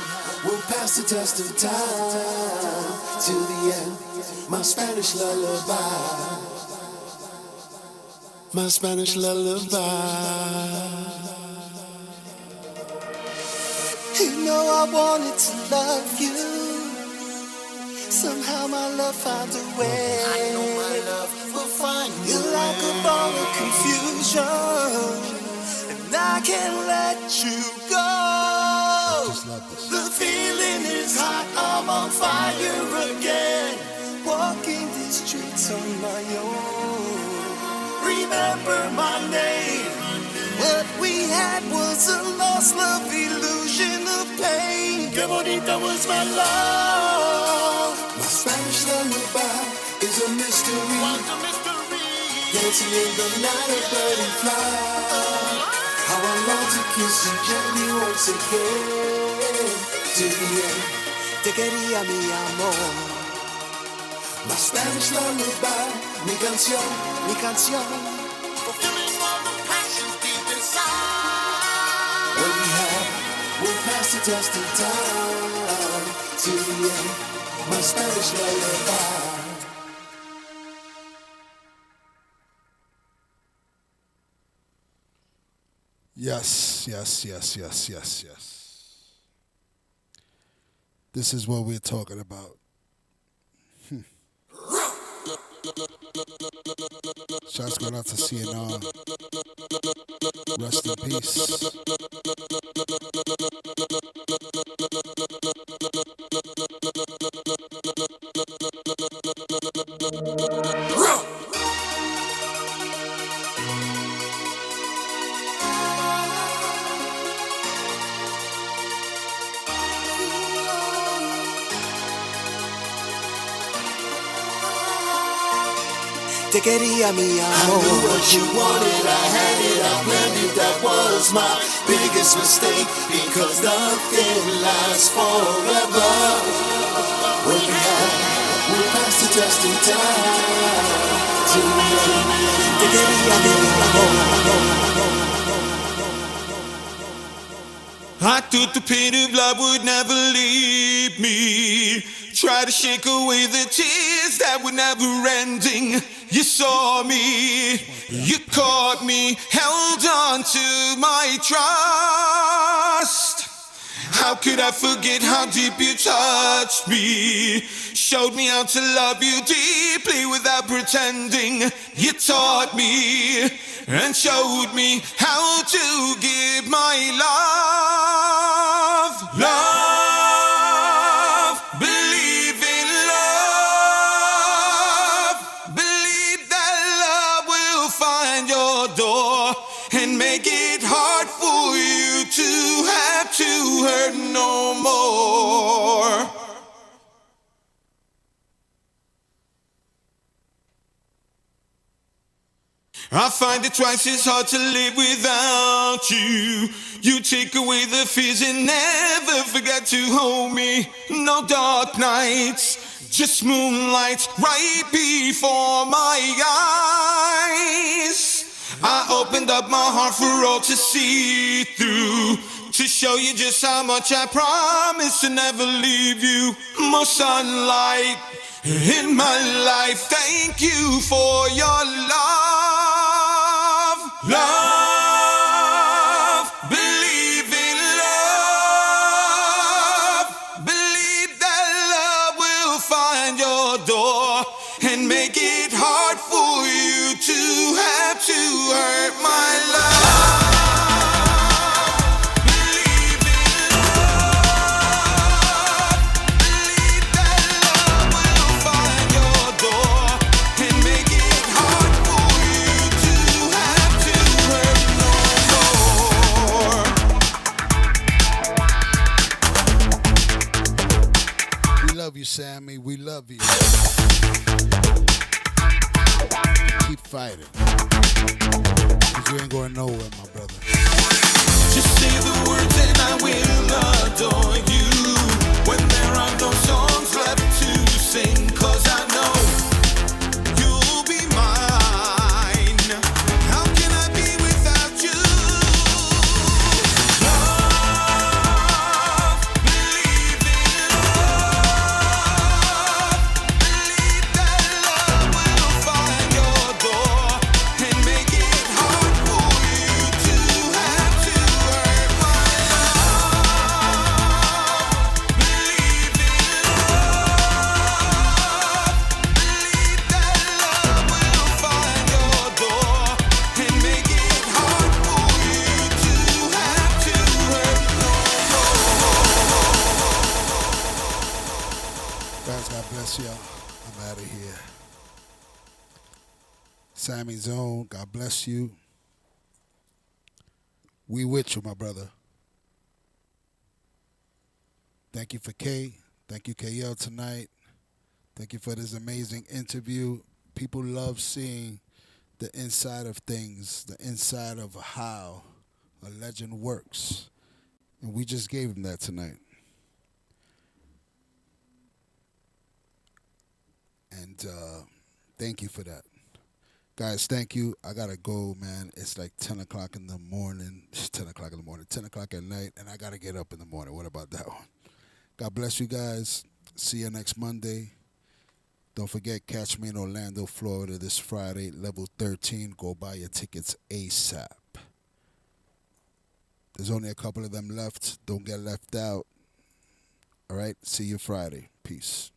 will pass the test of time, to the end. My Spanish lullaby, my Spanish lullaby. You know I wanted to love you. Somehow my love found a way. I know my love will find you. You're like a ball of confusion, and I can't let you go. The feeling is hot, I'm on fire again. Walking these streets on my own. Remember my name. What we had was a lost love, illusion of pain. Que bonita was my love. My Spanish lullaby is a mystery. Dancing in the night, a bird and fly. How I long to kiss you gently once again, to the end. Te quería mi amor. My Spanish lullaby, mi canción, mi canción. Fulfilling all the passions deep inside. What we have will pass the test of time, to the end. My Spanish lullaby. Yes, yes, yes, yes, yes, yes. This is what we're talking about. Shots going out to CNR. Rest in peace. Te quería mi amor. I knew what you wanted, I had it, I planned it. That was my biggest mistake, because nothing lasts forever. What we had will pass the test of time, to the end. Te quería mi amor. I thought the pain of love would never leave me. Try to shake away the tears that were never ending. You saw me, you caught me, held on to my trust. How could I forget how deep you touched me? Showed me how to love you deeply without pretending. You taught me and showed me how to give my love. Love, believe in love. Believe that love will find your door and make it hard for you to have to hurt no more. I find it twice as hard to live without you. You take away the fears and never forget to hold me. No dark nights, just moonlight right before my eyes. I opened up my heart for all to see through, to show you just how much I promise to never leave you. More sunlight in my life. Thank you for your love. Love, believe in love. Believe that love will find your door and make it hard for you to have to hurt my love. Believe in love. Believe that love will find your door and make it hard for you to have to hurt no more. We love you, Sammy. We love you. Keep fighting. Because you ain't going nowhere, my brother. Just say the words and I will adore you. When there are no songs left to sing, 'cause I know you'll be mine. How can I be without you? Love, believe in love. Believe that love will find your door and make it hard for you to have to hurt my love. Believe in love. Believe that love will find your door and make it hard for you to have to hurt no more. Guys, God bless y'all. I'm out of here. Sammy Zone, God bless you. We with you, my brother. Thank you for Kay. Thank you, Kayel, tonight. Thank you for this amazing interview. People love seeing the inside of things, the inside of how a legend works. And we just gave them that tonight. And thank you for that. Guys, thank you. I got to go, man. It's like 10 o'clock in the morning. 10 o'clock in the morning, 10 o'clock at night, and I got to get up in the morning. What about that one? God bless you guys. See you next Monday. Don't forget, catch me in Orlando, Florida this Friday, level 13. Go buy your tickets ASAP. There's only a couple of them left. Don't get left out. All right? See you Friday. Peace.